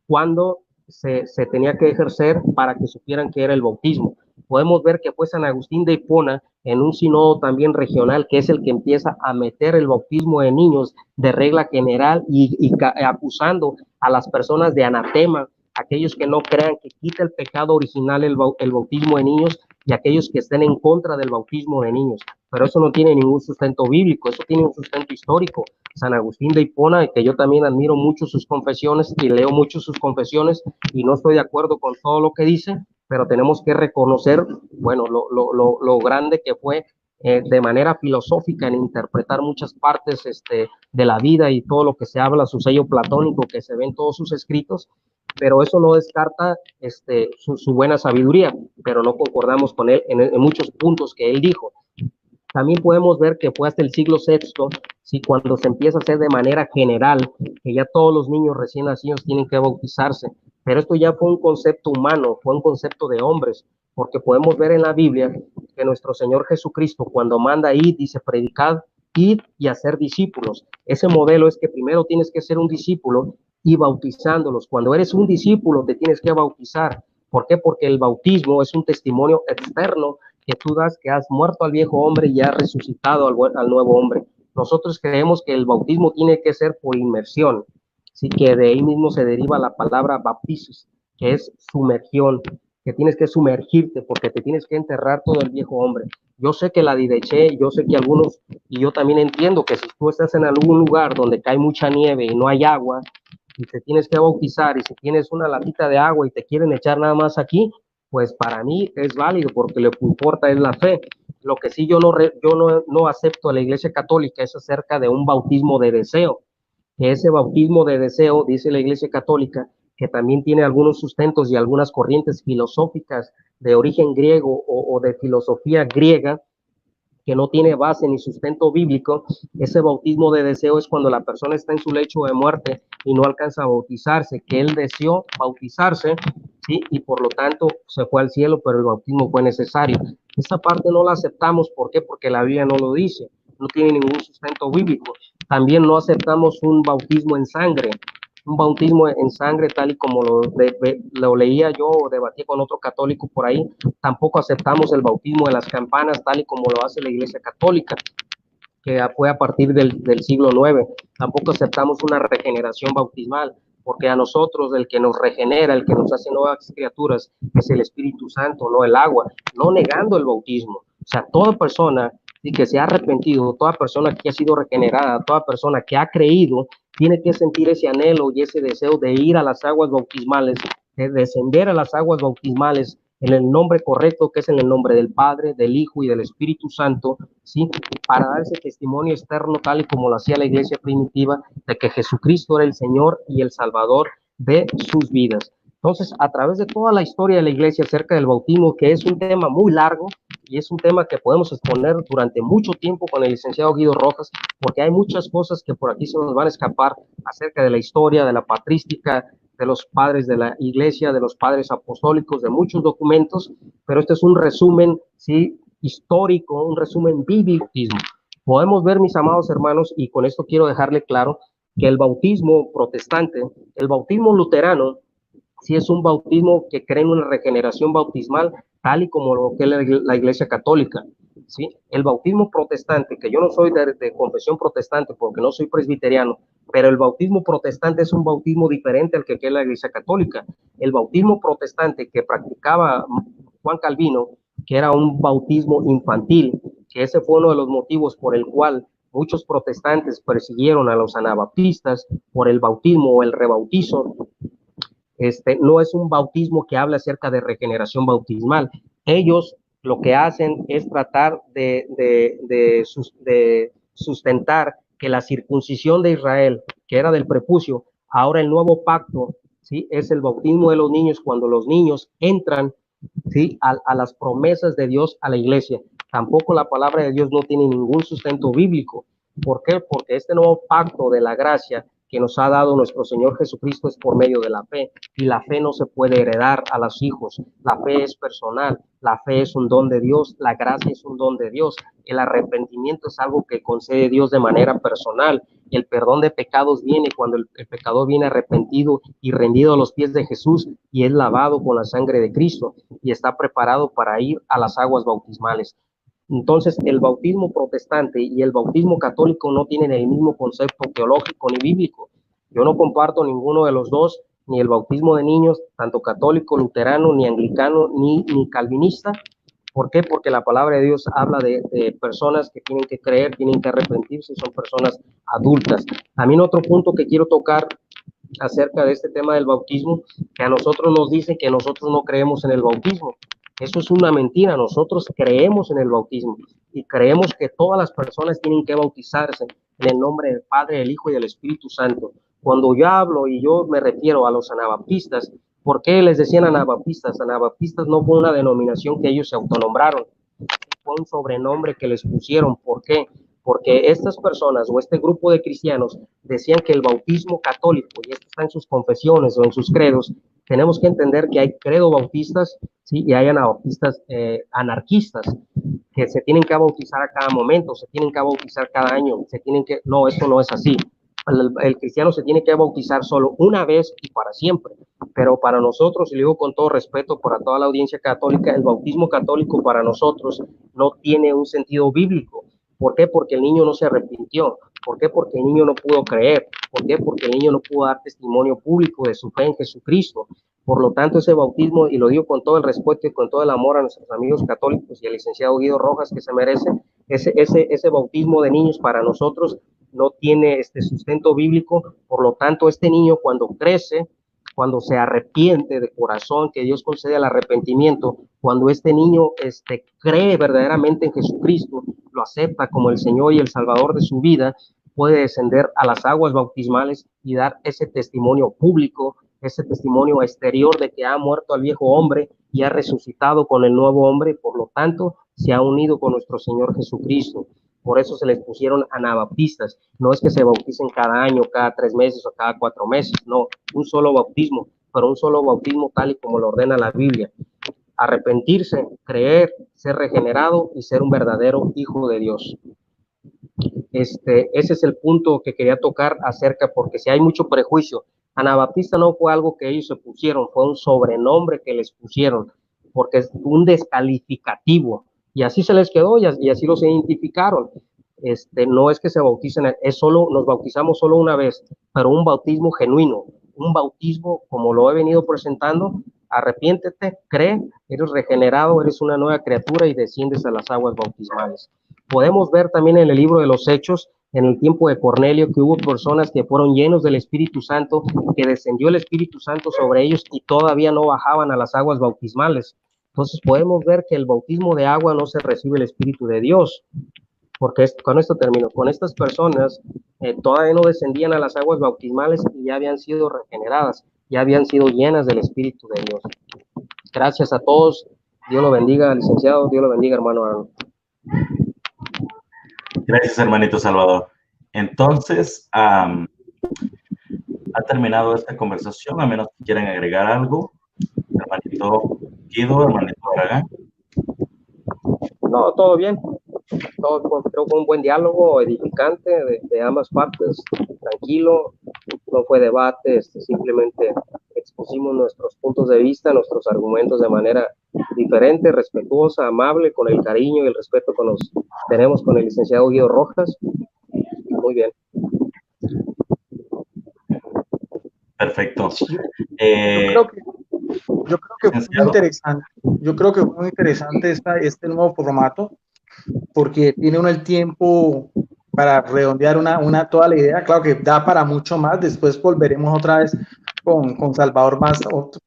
cuándo se tenía que ejercer para que supieran qué era el bautismo. podemos ver que fue San Agustín de Hipona, en un sínodo también regional, que es el que empieza a meter el bautismo de niños de regla general y acusando a las personas de anatema, aquellos que no crean que quita el pecado original el bautismo de niños, y aquellos que estén en contra del bautismo de niños. Pero eso no tiene ningún sustento bíblico, eso tiene un sustento histórico. San Agustín de Hipona, que yo también admiro mucho sus confesiones y leo mucho sus confesiones y no estoy de acuerdo con todo lo que dice, pero tenemos que reconocer, bueno, lo grande que fue de manera filosófica en interpretar muchas partes de la vida y todo lo que se habla, su sello platónico que se ve en todos sus escritos, pero eso no descarta su buena sabiduría, pero no concordamos con él en muchos puntos que él dijo. También podemos ver que fue hasta el siglo VI, ¿sí? Cuando se empieza a hacer de manera general, que ya todos los niños recién nacidos tienen que bautizarse, pero esto ya fue un concepto humano, fue un concepto de hombres, porque podemos ver en la Biblia que nuestro Señor Jesucristo, cuando manda ir, dice, predicad, id y hacer discípulos. Ese modelo es que primero tienes que ser un discípulo y bautizándolos. Cuando eres un discípulo te tienes que bautizar. ¿Por qué? Porque el bautismo es un testimonio externo que tú das, que has muerto al viejo hombre y has resucitado al nuevo hombre. Nosotros creemos que el bautismo tiene que ser por inmersión, así que de ahí mismo se deriva la palabra baptisis, que es sumergión, que tienes que sumergirte porque te tienes que enterrar todo el viejo hombre. Yo sé que la dideché, yo sé que algunos, y yo también entiendo que si tú estás en algún lugar donde cae mucha nieve y no hay agua, y te tienes que bautizar, y si tienes una latita de agua y te quieren echar nada más aquí, pues para mí es válido porque lo que importa es la fe. Lo que sí yo no acepto a la Iglesia Católica es acerca de un bautismo de deseo. Que ese bautismo de deseo, dice la Iglesia Católica, que también tiene algunos sustentos y algunas corrientes filosóficas de origen griego o de filosofía griega, que no tiene base ni sustento bíblico. Ese bautismo de deseo es cuando la persona está en su lecho de muerte y no alcanza a bautizarse, que él deseó bautizarse, ¿sí? Y por lo tanto se fue al cielo, pero el bautismo fue necesario. Esa parte no la aceptamos, ¿por qué? Porque la Biblia no lo dice, no tiene ningún sustento bíblico. También no aceptamos un bautismo en sangre, un bautismo en sangre tal y como lo leía yo o debatí con otro católico por ahí. Tampoco aceptamos el bautismo de las campanas tal y como lo hace la Iglesia Católica, que fue a partir del siglo IX. Tampoco aceptamos una regeneración bautismal, porque a nosotros el que nos regenera, el que nos hace nuevas criaturas, es el Espíritu Santo, no el agua, no negando el bautismo. O sea, toda persona que se ha arrepentido, toda persona que ha sido regenerada, toda persona que ha creído, tiene que sentir ese anhelo y ese deseo de ir a las aguas bautismales, de descender a las aguas bautismales en el nombre correcto, que es en el nombre del Padre, del Hijo y del Espíritu Santo, ¿sí? Para dar ese testimonio externo tal y como lo hacía la iglesia primitiva, de que Jesucristo era el Señor y el Salvador de sus vidas. Entonces, a través de toda la historia de la iglesia acerca del bautismo, que es un tema muy largo y es un tema que podemos exponer durante mucho tiempo con el licenciado Guido Rojas, porque hay muchas cosas que por aquí se nos van a escapar acerca de la historia, de la patrística, de los padres de la iglesia, de los padres apostólicos, de muchos documentos, pero este es un resumen, ¿sí?, histórico, un resumen bíblico. Podemos ver, mis amados hermanos, y con esto quiero dejarle claro, que el bautismo protestante, el bautismo luterano, sí es un bautismo que cree en una regeneración bautismal, tal y como lo que es la Iglesia Católica. ¿Sí? El bautismo protestante, que yo no soy de confesión protestante porque no soy presbiteriano, pero el bautismo protestante es un bautismo diferente al que es la Iglesia Católica. El bautismo protestante que practicaba Juan Calvino, que era un bautismo infantil, que ese fue uno de los motivos por el cual muchos protestantes persiguieron a los anabaptistas por el bautismo o el rebautizo. No es un bautismo que habla acerca de regeneración bautismal. Ellos lo que hacen es tratar de sustentar que la circuncisión de Israel, que era del prepucio, ahora el nuevo pacto, ¿sí?, es el bautismo de los niños cuando los niños entran, ¿sí?, a las promesas de Dios a la iglesia. Tampoco la palabra de Dios no tiene ningún sustento bíblico. ¿Por qué? Porque este nuevo pacto de la gracia que nos ha dado nuestro Señor Jesucristo es por medio de la fe, y la fe no se puede heredar a los hijos. La fe es personal, la fe es un don de Dios, la gracia es un don de Dios, el arrepentimiento es algo que concede Dios de manera personal, El perdón de pecados viene cuando el pecador viene arrepentido y rendido a los pies de Jesús y es lavado con la sangre de Cristo y está preparado para ir a las aguas bautismales. Entonces, el bautismo protestante y el bautismo católico no tienen el mismo concepto teológico ni bíblico. Yo no comparto ninguno de los dos, ni el bautismo de niños, tanto católico, luterano, ni anglicano, ni calvinista. ¿Por qué? Porque la palabra de Dios habla de personas que tienen que creer, tienen que arrepentirse, son personas adultas. También otro punto que quiero tocar acerca de este tema del bautismo, que a nosotros nos dicen que nosotros no creemos en el bautismo. Eso es una mentira. Nosotros creemos en el bautismo y creemos que todas las personas tienen que bautizarse en el nombre del Padre, del Hijo y del Espíritu Santo. Cuando yo hablo y yo me refiero a los anabaptistas, ¿por qué les decían anabaptistas? Anabaptistas no fue una denominación que ellos se autonombraron, fue un sobrenombre que les pusieron. ¿Por qué? Porque estas personas o este grupo de cristianos decían que el bautismo católico, y esto está en sus confesiones o en sus credos, tenemos que entender que hay credo bautistas, ¿sí? Y hay anabaptistas anarquistas, que se tienen que bautizar a cada momento, se tienen que bautizar cada año, no, esto no es así. El cristiano se tiene que bautizar solo una vez y para siempre. Pero para nosotros, y lo digo con todo respeto para toda la audiencia católica, el bautismo católico para nosotros no tiene un sentido bíblico. ¿Por qué? Porque el niño no se arrepintió. ¿Por qué? Porque el niño no pudo creer. ¿Por qué? Porque el niño no pudo dar testimonio público de su fe en Jesucristo. Por lo tanto, ese bautismo, y lo digo con todo el respeto y con todo el amor a nuestros amigos católicos y al licenciado Guido Rojas, que se merece, ese bautismo de niños para nosotros no tiene sustento bíblico. Por lo tanto, este niño cuando crece, cuando se arrepiente de corazón, que Dios concede el arrepentimiento, cuando este niño cree verdaderamente en Jesucristo, lo acepta como el Señor y el Salvador de su vida, puede descender a las aguas bautismales y dar ese testimonio público, ese testimonio exterior de que ha muerto al viejo hombre y ha resucitado con el nuevo hombre. Por lo tanto, se ha unido con nuestro Señor Jesucristo. Por eso se les pusieron anabaptistas. No es que se bauticen cada año, cada 3 meses o cada 4 meses, no, un solo bautismo, pero un solo bautismo tal y como lo ordena la Biblia. Arrepentirse, creer, ser regenerado y ser un verdadero hijo de Dios. Ese es el punto que quería tocar acerca, porque si hay mucho prejuicio, anabaptista no fue algo que ellos se pusieron, fue un sobrenombre que les pusieron, porque es un descalificativo, y así se les quedó y así los identificaron. No es que se bauticen, nos bautizamos solo una vez, pero un bautismo genuino, un bautismo como lo he venido presentando. Arrepiéntete, cree, eres regenerado, eres una nueva criatura y desciendes a las aguas bautismales. Podemos ver también en el libro de los Hechos, en el tiempo de Cornelio, que hubo personas que fueron llenos del Espíritu Santo, que descendió el Espíritu Santo sobre ellos y todavía no bajaban a las aguas bautismales. Entonces podemos ver que el bautismo de agua no se recibe el Espíritu de Dios, porque con esto termino. Con estas personas todavía no descendían a las aguas bautismales y ya habían sido regeneradas, ya habían sido llenas del Espíritu de Dios. Gracias a todos. Dios lo bendiga, licenciado. Dios lo bendiga, hermano Aaron. Gracias, hermanito Salvador. Entonces, ha terminado esta conversación, a menos que quieran agregar algo. Hermanito Guido, hermanito Barragán. No, todo bien. Creo que fue un buen diálogo edificante de ambas partes, tranquilo, no fue debate, simplemente expusimos nuestros puntos de vista, nuestros argumentos de manera diferente, respetuosa, amable, con el cariño y el respeto que nos tenemos con el licenciado Guido Rojas. Muy bien. Perfecto. Yo creo que fue muy interesante. Yo creo que fue muy interesante este nuevo formato, porque tiene uno el tiempo para redondear toda la idea. Claro que da para mucho más. Después volveremos otra vez con Salvador más,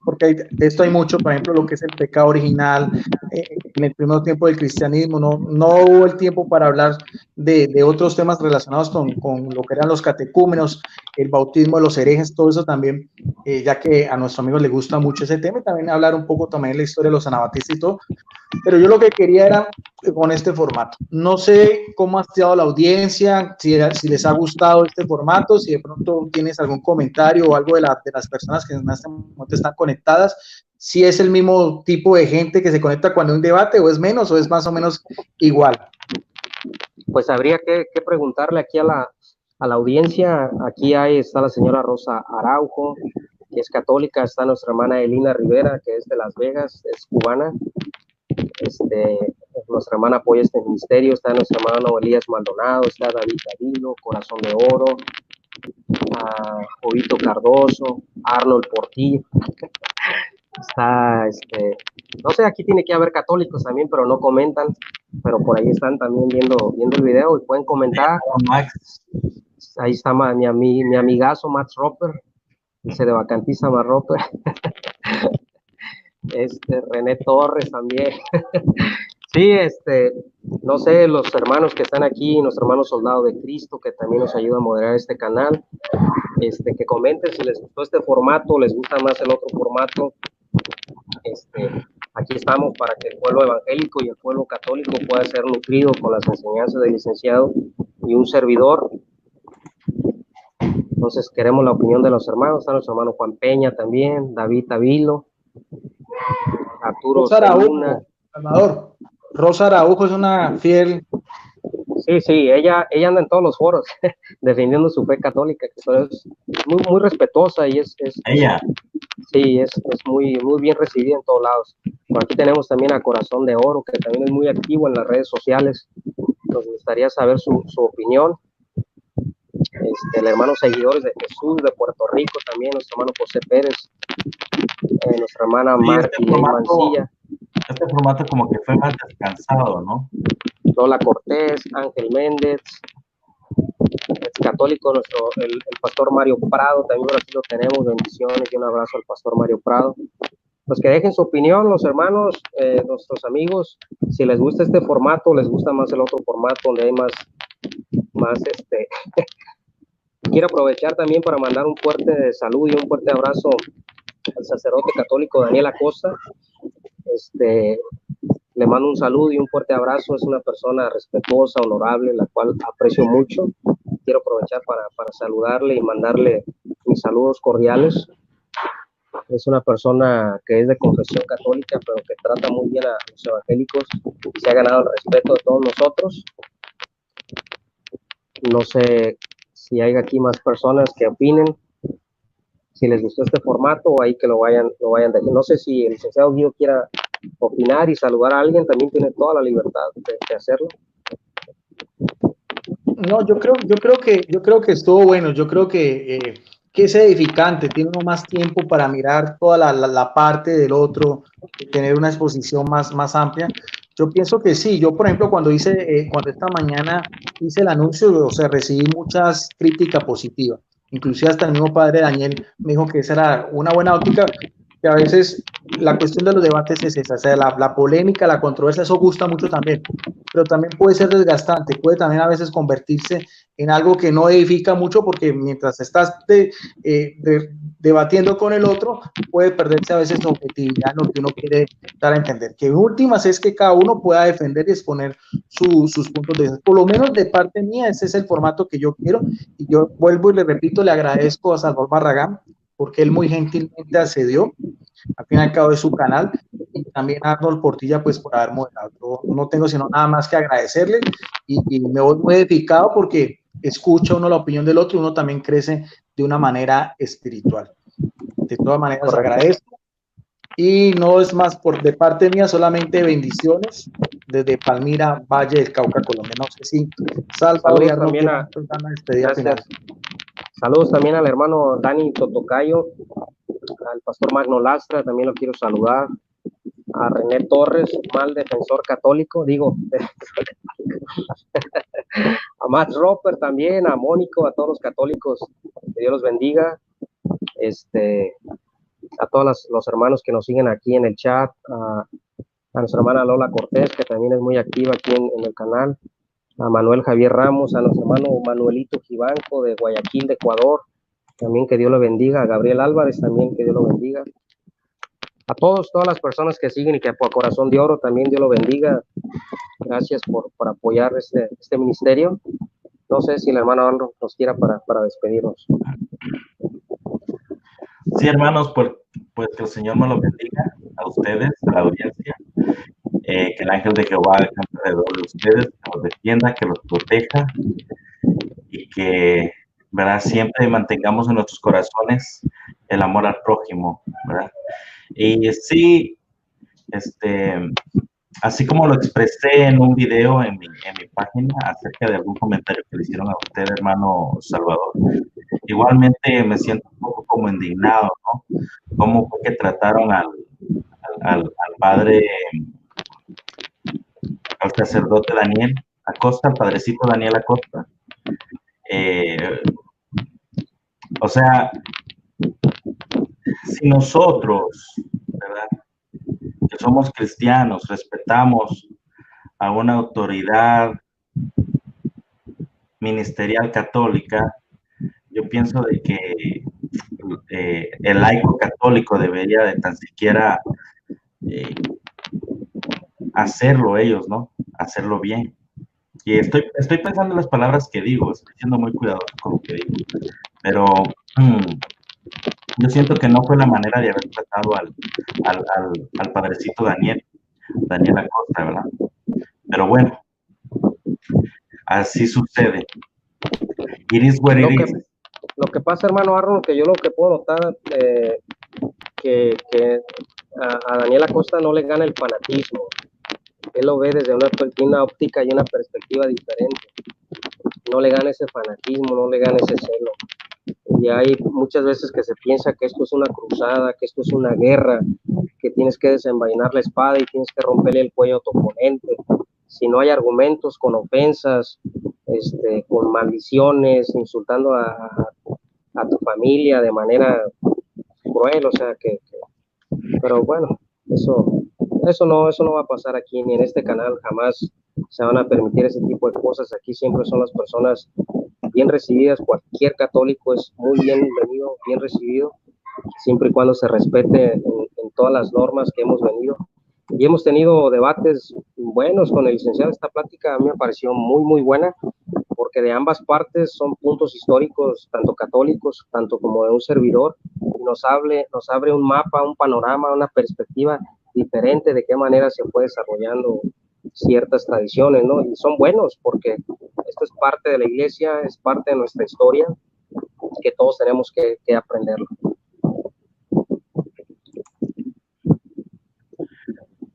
porque esto hay mucho, por ejemplo, lo que es el pecado original. En el primer tiempo del cristianismo no hubo el tiempo para hablar de otros temas relacionados con lo que eran los catecúmenos, el bautismo de los herejes, todo eso también, ya que a nuestros amigos les gusta mucho ese tema, y también hablar un poco también de la historia de los anabaptistas y todo. Pero yo lo que quería era con este formato. No sé cómo ha estado la audiencia, si les ha gustado este formato, si de pronto tienes algún comentario o algo de las personas que en este momento están conectadas, si es el mismo tipo de gente que se conecta cuando hay un debate, o es menos, o es más o menos igual. Pues habría que preguntarle aquí a a la audiencia. Aquí está la señora Rosa Araujo, que es católica, está nuestra hermana Elina Rivera, que es de Las Vegas, es cubana. Nuestra hermana apoya este ministerio, está nuestro hermano Elías Maldonado, está David Davilo, Corazón de Oro, Jovito Cardoso, Arnold Portillo, está, no sé, aquí tiene que haber católicos también, pero no comentan, pero por ahí están también viendo el video y pueden comentar. Ahí está mi amigazo Max Roper, dice de Vacantiza Max Roper. René Torres también. Sí, no sé, los hermanos que están aquí, nuestro hermano Soldado de Cristo, que también nos ayuda a moderar este canal, que comenten si les gustó este formato, les gusta más el otro formato. Aquí estamos para que el pueblo evangélico y el pueblo católico pueda ser nutrido con las enseñanzas del licenciado y un servidor. Entonces queremos la opinión de los hermanos. Está nuestro hermano Juan Peña también, David Avilo, Arturo Luna. Rosa Araujo es una fiel. Sí, ella anda en todos los foros defendiendo su fe católica, que es muy respetuosa y ella. Sí, es muy bien recibida en todos lados. Por aquí tenemos también a Corazón de Oro, que también es muy activo en las redes sociales. Nos gustaría saber su opinión. El hermano Seguidores de Jesús de Puerto Rico también, nuestro hermano José Pérez, nuestra hermana Marti Mancilla. Este formato como que fue más descansado, ¿no? Lola Cortés, Ángel Méndez, es católico, el pastor Mario Prado, también por aquí lo tenemos, bendiciones y un abrazo al pastor Mario Prado. Pues que dejen su opinión los hermanos, nuestros amigos, si les gusta este formato, les gusta más el otro formato donde hay más Quiero aprovechar también para mandar un fuerte salud y un fuerte abrazo al sacerdote católico Daniel Acosta. Le mando un saludo y un fuerte abrazo. Es una persona respetuosa, honorable, la cual aprecio mucho. Quiero aprovechar para saludarle y mandarle mis saludos cordiales. Es una persona que es de confesión católica, pero que trata muy bien a los evangélicos y se ha ganado el respeto de todos nosotros. No sé si hay aquí más personas que opinen, si les gustó este formato, o ahí que lo vayan dejando. No sé si el licenciado Guido quiera opinar y saludar a alguien, también tiene toda la libertad de hacerlo. No, yo creo que estuvo bueno. Yo creo que es edificante, tiene uno más tiempo para mirar toda la parte del otro, tener una exposición más amplia. Yo pienso que sí. Yo, por ejemplo, cuando esta mañana hice el anuncio, o sea, recibí muchas críticas positivas. Inclusive hasta el mismo padre Daniel me dijo que esa era una buena óptica, que a veces la cuestión de los debates es esa, o sea, la polémica, la controversia, eso gusta mucho también, pero también puede ser desgastante, puede también a veces convertirse en algo que no edifica mucho, porque mientras estás debatiendo con el otro, puede perderse a veces su objetividad, lo que uno quiere dar a entender. Que en últimas es que cada uno pueda defender y exponer sus puntos de vista. Por lo menos de parte mía, ese es el formato que yo quiero, y yo vuelvo y le repito, le agradezco a Salvador Barragán, porque él muy gentilmente accedió, al fin y al cabo de su canal, y también a Arnold Portilla, pues por haber moderado. Yo no tengo sino nada más que agradecerle, y me voy muy edificado porque escucha uno la opinión del otro y uno también crece de una manera espiritual. De todas maneras, agradezco, y no es más de parte mía, solamente bendiciones desde Palmira, Valle del Cauca, Colombia. No sé si Salvador y Arnold también despedida final. Saludos también al hermano Dani Totocayo, al pastor Magno Lastra, también lo quiero saludar, a René Torres, mal defensor católico, a Matt Roper también, a Mónico, a todos los católicos, que Dios los bendiga, a todos los hermanos que nos siguen aquí en el chat, a nuestra hermana Lola Cortés, que también es muy activa aquí en el canal, a Manuel Javier Ramos, a nuestro hermano Manuelito Gibanco de Guayaquil, de Ecuador, también que Dios lo bendiga, a Gabriel Álvarez también que Dios lo bendiga, a todas las personas que siguen y que por Corazón de Oro también Dios lo bendiga. Gracias por apoyar este ministerio. No sé si el hermano Arnold nos quiera para despedirnos. Sí, hermanos, pues que el Señor nos lo bendiga a ustedes, a la audiencia, que el ángel de Jehová campe alrededor de ustedes, que los defienda, que los proteja, y y que, ¿verdad? Siempre mantengamos en nuestros corazones el amor al prójimo, ¿verdad? Y sí, así como lo expresé en un video en mi página acerca de algún comentario que le hicieron a usted, hermano Salvador, igualmente me siento un poco como indignado, ¿no? Cómo fue que trataron al padre, al sacerdote Daniel Acosta, al padrecito Daniel Acosta. O sea, si nosotros, ¿verdad?, que somos cristianos, respetamos a una autoridad ministerial católica, yo pienso de que el laico católico debería de tan siquiera hacerlo ellos, ¿no? Hacerlo bien. Y estoy pensando en las palabras que digo, estoy siendo muy cuidadoso con lo que digo, pero yo siento que no fue la manera de haber tratado al padrecito Daniel Acosta, ¿verdad? Pero bueno, así sucede. It is what it is. Lo que pasa, hermano Arnold, que yo lo que puedo notar, que a Daniel Acosta no le gana el fanatismo. Él lo ve desde una óptica y una perspectiva diferente. No le gana ese fanatismo, no le gana ese celo. Y hay muchas veces que se piensa que esto es una cruzada, que esto es una guerra, que tienes que desenvainar la espada y tienes que romperle el cuello a tu oponente. Si no hay argumentos, con ofensas, con maldiciones, insultando a tu familia de manera cruel, o sea pero bueno, eso no va a pasar aquí, ni en este canal, jamás se van a permitir ese tipo de cosas. Aquí siempre son las personas bien recibidas, cualquier católico es muy bienvenido, bien recibido, siempre y cuando se respete en todas las normas que hemos venido. Y hemos tenido debates buenos con el licenciado. Esta plática a mí me pareció muy, muy buena, porque de ambas partes son puntos históricos, tanto católicos, tanto como de un servidor, y nos abre un mapa, un panorama, una perspectiva diferente de qué manera se fue desarrollando ciertas tradiciones, ¿no? Y son buenos, porque esto es parte de la iglesia, es parte de nuestra historia, que todos tenemos que aprenderlo.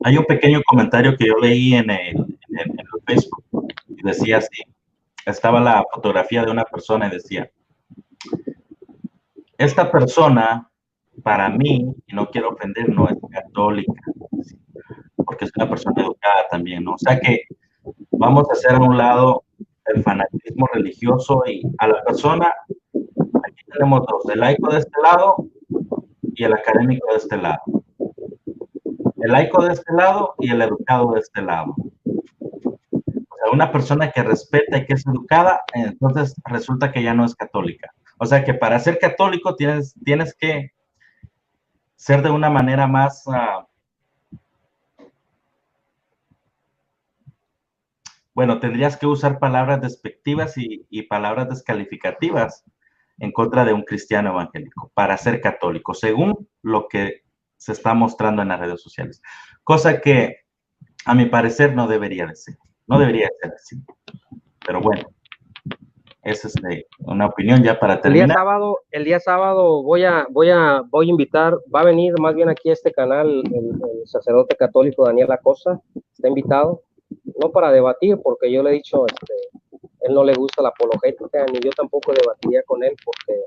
Hay un pequeño comentario que yo leí en el Facebook, y decía así, estaba la fotografía de una persona y decía, esta persona, para mí, y no quiero ofender, no es católica, porque es una persona educada también, ¿no? O sea que vamos a hacer a un lado el fanatismo religioso y a la persona, aquí tenemos dos, el laico de este lado y el académico de este lado. El laico de este lado y el educado de este lado. O sea, una persona que respeta y que es educada, entonces resulta que ya no es católica. O sea que para ser católico tienes que ser de una manera más, bueno, tendrías que usar palabras despectivas y palabras descalificativas en contra de un cristiano evangélico para ser católico, según lo que se está mostrando en las redes sociales. Cosa que, a mi parecer, no debería de ser. No debería ser así. Pero bueno, esa es una opinión ya para terminar. El día sábado voy a invitar, va a venir más bien aquí a este canal el sacerdote católico Daniel Acosta, está invitado, no para debatir, porque yo le he dicho, él no le gusta la apologética, ni yo tampoco debatiría con él, porque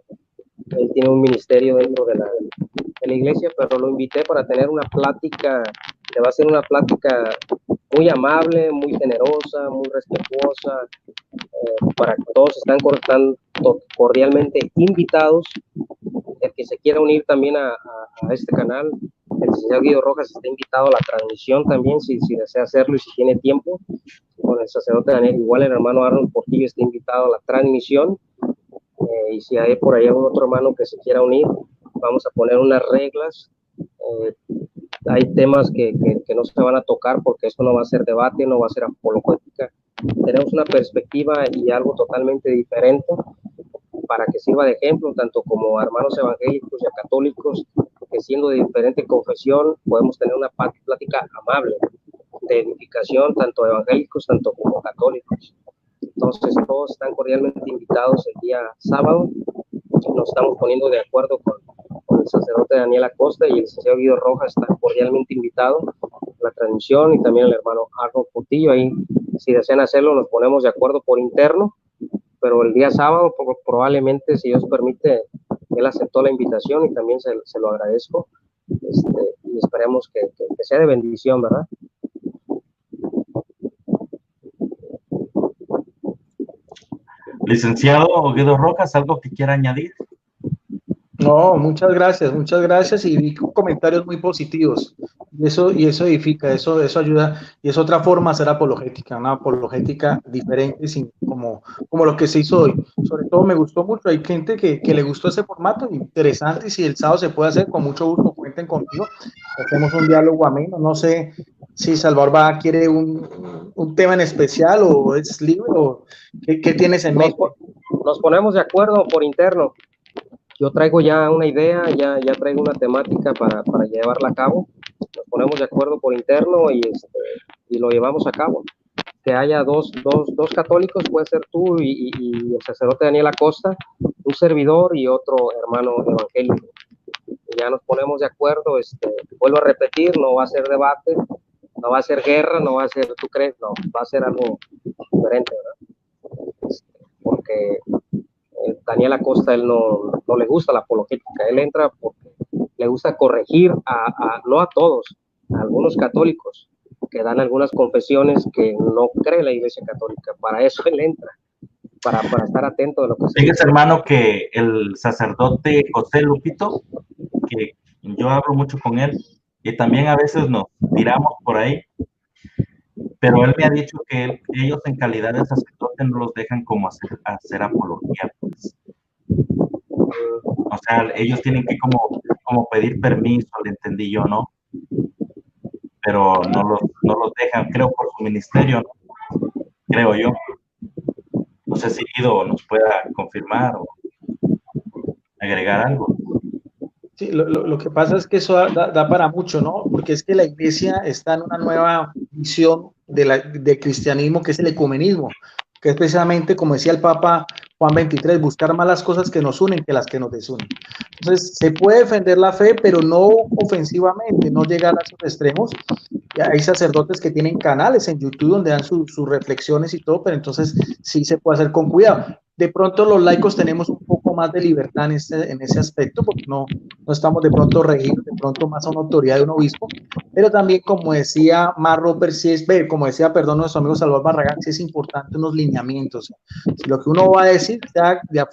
él tiene un ministerio dentro de la iglesia, pero lo invité para tener una plática, que va a ser una plática muy amable, muy generosa, muy respetuosa, para que todos están cordialmente invitados. El que se quiera unir también a este canal, el señor Guido Rojas está invitado a la transmisión también, si desea hacerlo y si tiene tiempo, con el sacerdote Daniel, igual el hermano Arnold Portillo está invitado a la transmisión, y si hay por ahí algún otro hermano que se quiera unir, vamos a poner unas reglas. Hay temas que no se van a tocar, porque esto no va a ser debate, no va a ser apologética. Tenemos una perspectiva y algo totalmente diferente para que sirva de ejemplo, tanto como hermanos evangélicos y católicos, que siendo de diferente confesión podemos tener una plática amable, de edificación, tanto evangélicos, tanto como católicos. Entonces todos están cordialmente invitados el día sábado. Nos estamos poniendo de acuerdo con el sacerdote Daniel Acosta y el licenciado Guido Rojas. Están cordialmente invitados a la transmisión, y también el hermano Arnold Portillo. Ahí, si desean hacerlo, nos ponemos de acuerdo por interno, pero el día sábado probablemente, si Dios permite, él aceptó la invitación y también se lo agradezco, y esperemos que sea de bendición, ¿verdad? Licenciado Guido Rojas, ¿algo que quiera añadir? No, muchas gracias y vi comentarios muy positivos. Y eso edifica, eso ayuda, y es otra forma de hacer apologética, una apologética diferente, como lo que se hizo hoy. Sobre todo me gustó mucho, hay gente que le gustó ese formato, interesante, y si el sábado se puede hacer, con mucho gusto, cuenten conmigo, hacemos un diálogo ameno. No sé si Salvador quiere un tema en especial, o es libre, o qué tienes en mente. Nos ponemos de acuerdo por interno. Yo traigo ya una idea, ya traigo una temática para llevarla a cabo. Nos ponemos de acuerdo por interno y lo llevamos a cabo. Que haya dos católicos, puede ser tú y el sacerdote Daniel Acosta, un servidor y otro hermano evangélico. Ya nos ponemos de acuerdo, vuelvo a repetir, no va a ser debate, no va a ser guerra, no va a ser, ¿tú crees? No, va a ser algo diferente, ¿verdad? Porque Daniel Acosta, él no le gusta la apologética, él entra porque le gusta corregir no a todos, a algunos católicos que dan algunas confesiones que no cree la Iglesia Católica. Para eso él entra, para estar atento de lo que se dice. Hermano, que el sacerdote José Lupito, que yo hablo mucho con él, y también a veces nos tiramos por ahí, pero él me ha dicho que ellos en calidad de sacerdote no los dejan como hacer apología, pues. O sea, ellos tienen que como pedir permiso, le entendí yo, ¿no? Pero no los dejan, creo, por su ministerio, ¿no? Creo yo. No sé si Guido nos pueda confirmar o agregar algo. Sí, lo que pasa es que eso da para mucho, ¿no? Porque es que la iglesia está en una nueva visión del cristianismo, que es el ecumenismo, que es precisamente, como decía el Papa Juan XXIII, buscar más las cosas que nos unen que las que nos desunen. Entonces, se puede defender la fe, pero no ofensivamente, no llegar a esos extremos. Hay sacerdotes que tienen canales en YouTube donde dan sus reflexiones y todo, pero entonces sí se puede hacer con cuidado. De pronto los laicos tenemos un poco más de libertad en ese aspecto, porque no estamos de pronto regidos, de pronto más a una autoridad de un obispo, pero también, como decía Robert, nuestro amigo Salvador Barragán, sí es importante unos lineamientos. Si lo que uno va a decir sea de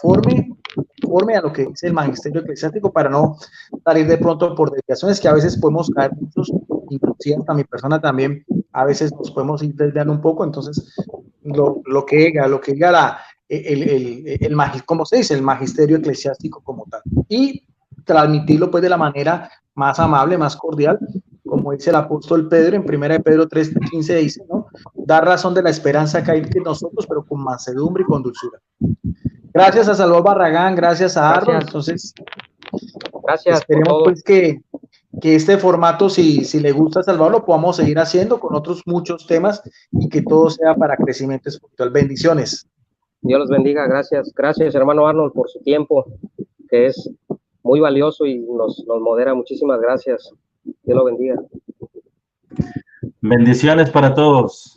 conforme a lo que dice el magisterio eclesiástico, para no salir de pronto por desviaciones que a veces podemos caer muchos, inclusive hasta mi persona también, a veces nos podemos ir desviando un poco. Entonces lo que diga ¿cómo se dice? El magisterio eclesiástico como tal, y transmitirlo pues de la manera más amable, más cordial, como dice el apóstol Pedro en 1 de Pedro 3:15, dice, ¿no? Dar razón de la esperanza que hay en nosotros, pero con mansedumbre y con dulzura. Gracias a Salvador Barragán, gracias a Arnold. Entonces, gracias, esperemos pues que este formato, si le gusta a Salvador, lo podamos seguir haciendo con otros muchos temas, y que todo sea para crecimiento espiritual. Bendiciones. Dios los bendiga. Gracias hermano Arnold por su tiempo, que es muy valioso y nos modera. Muchísimas gracias. Dios lo bendiga. Bendiciones para todos.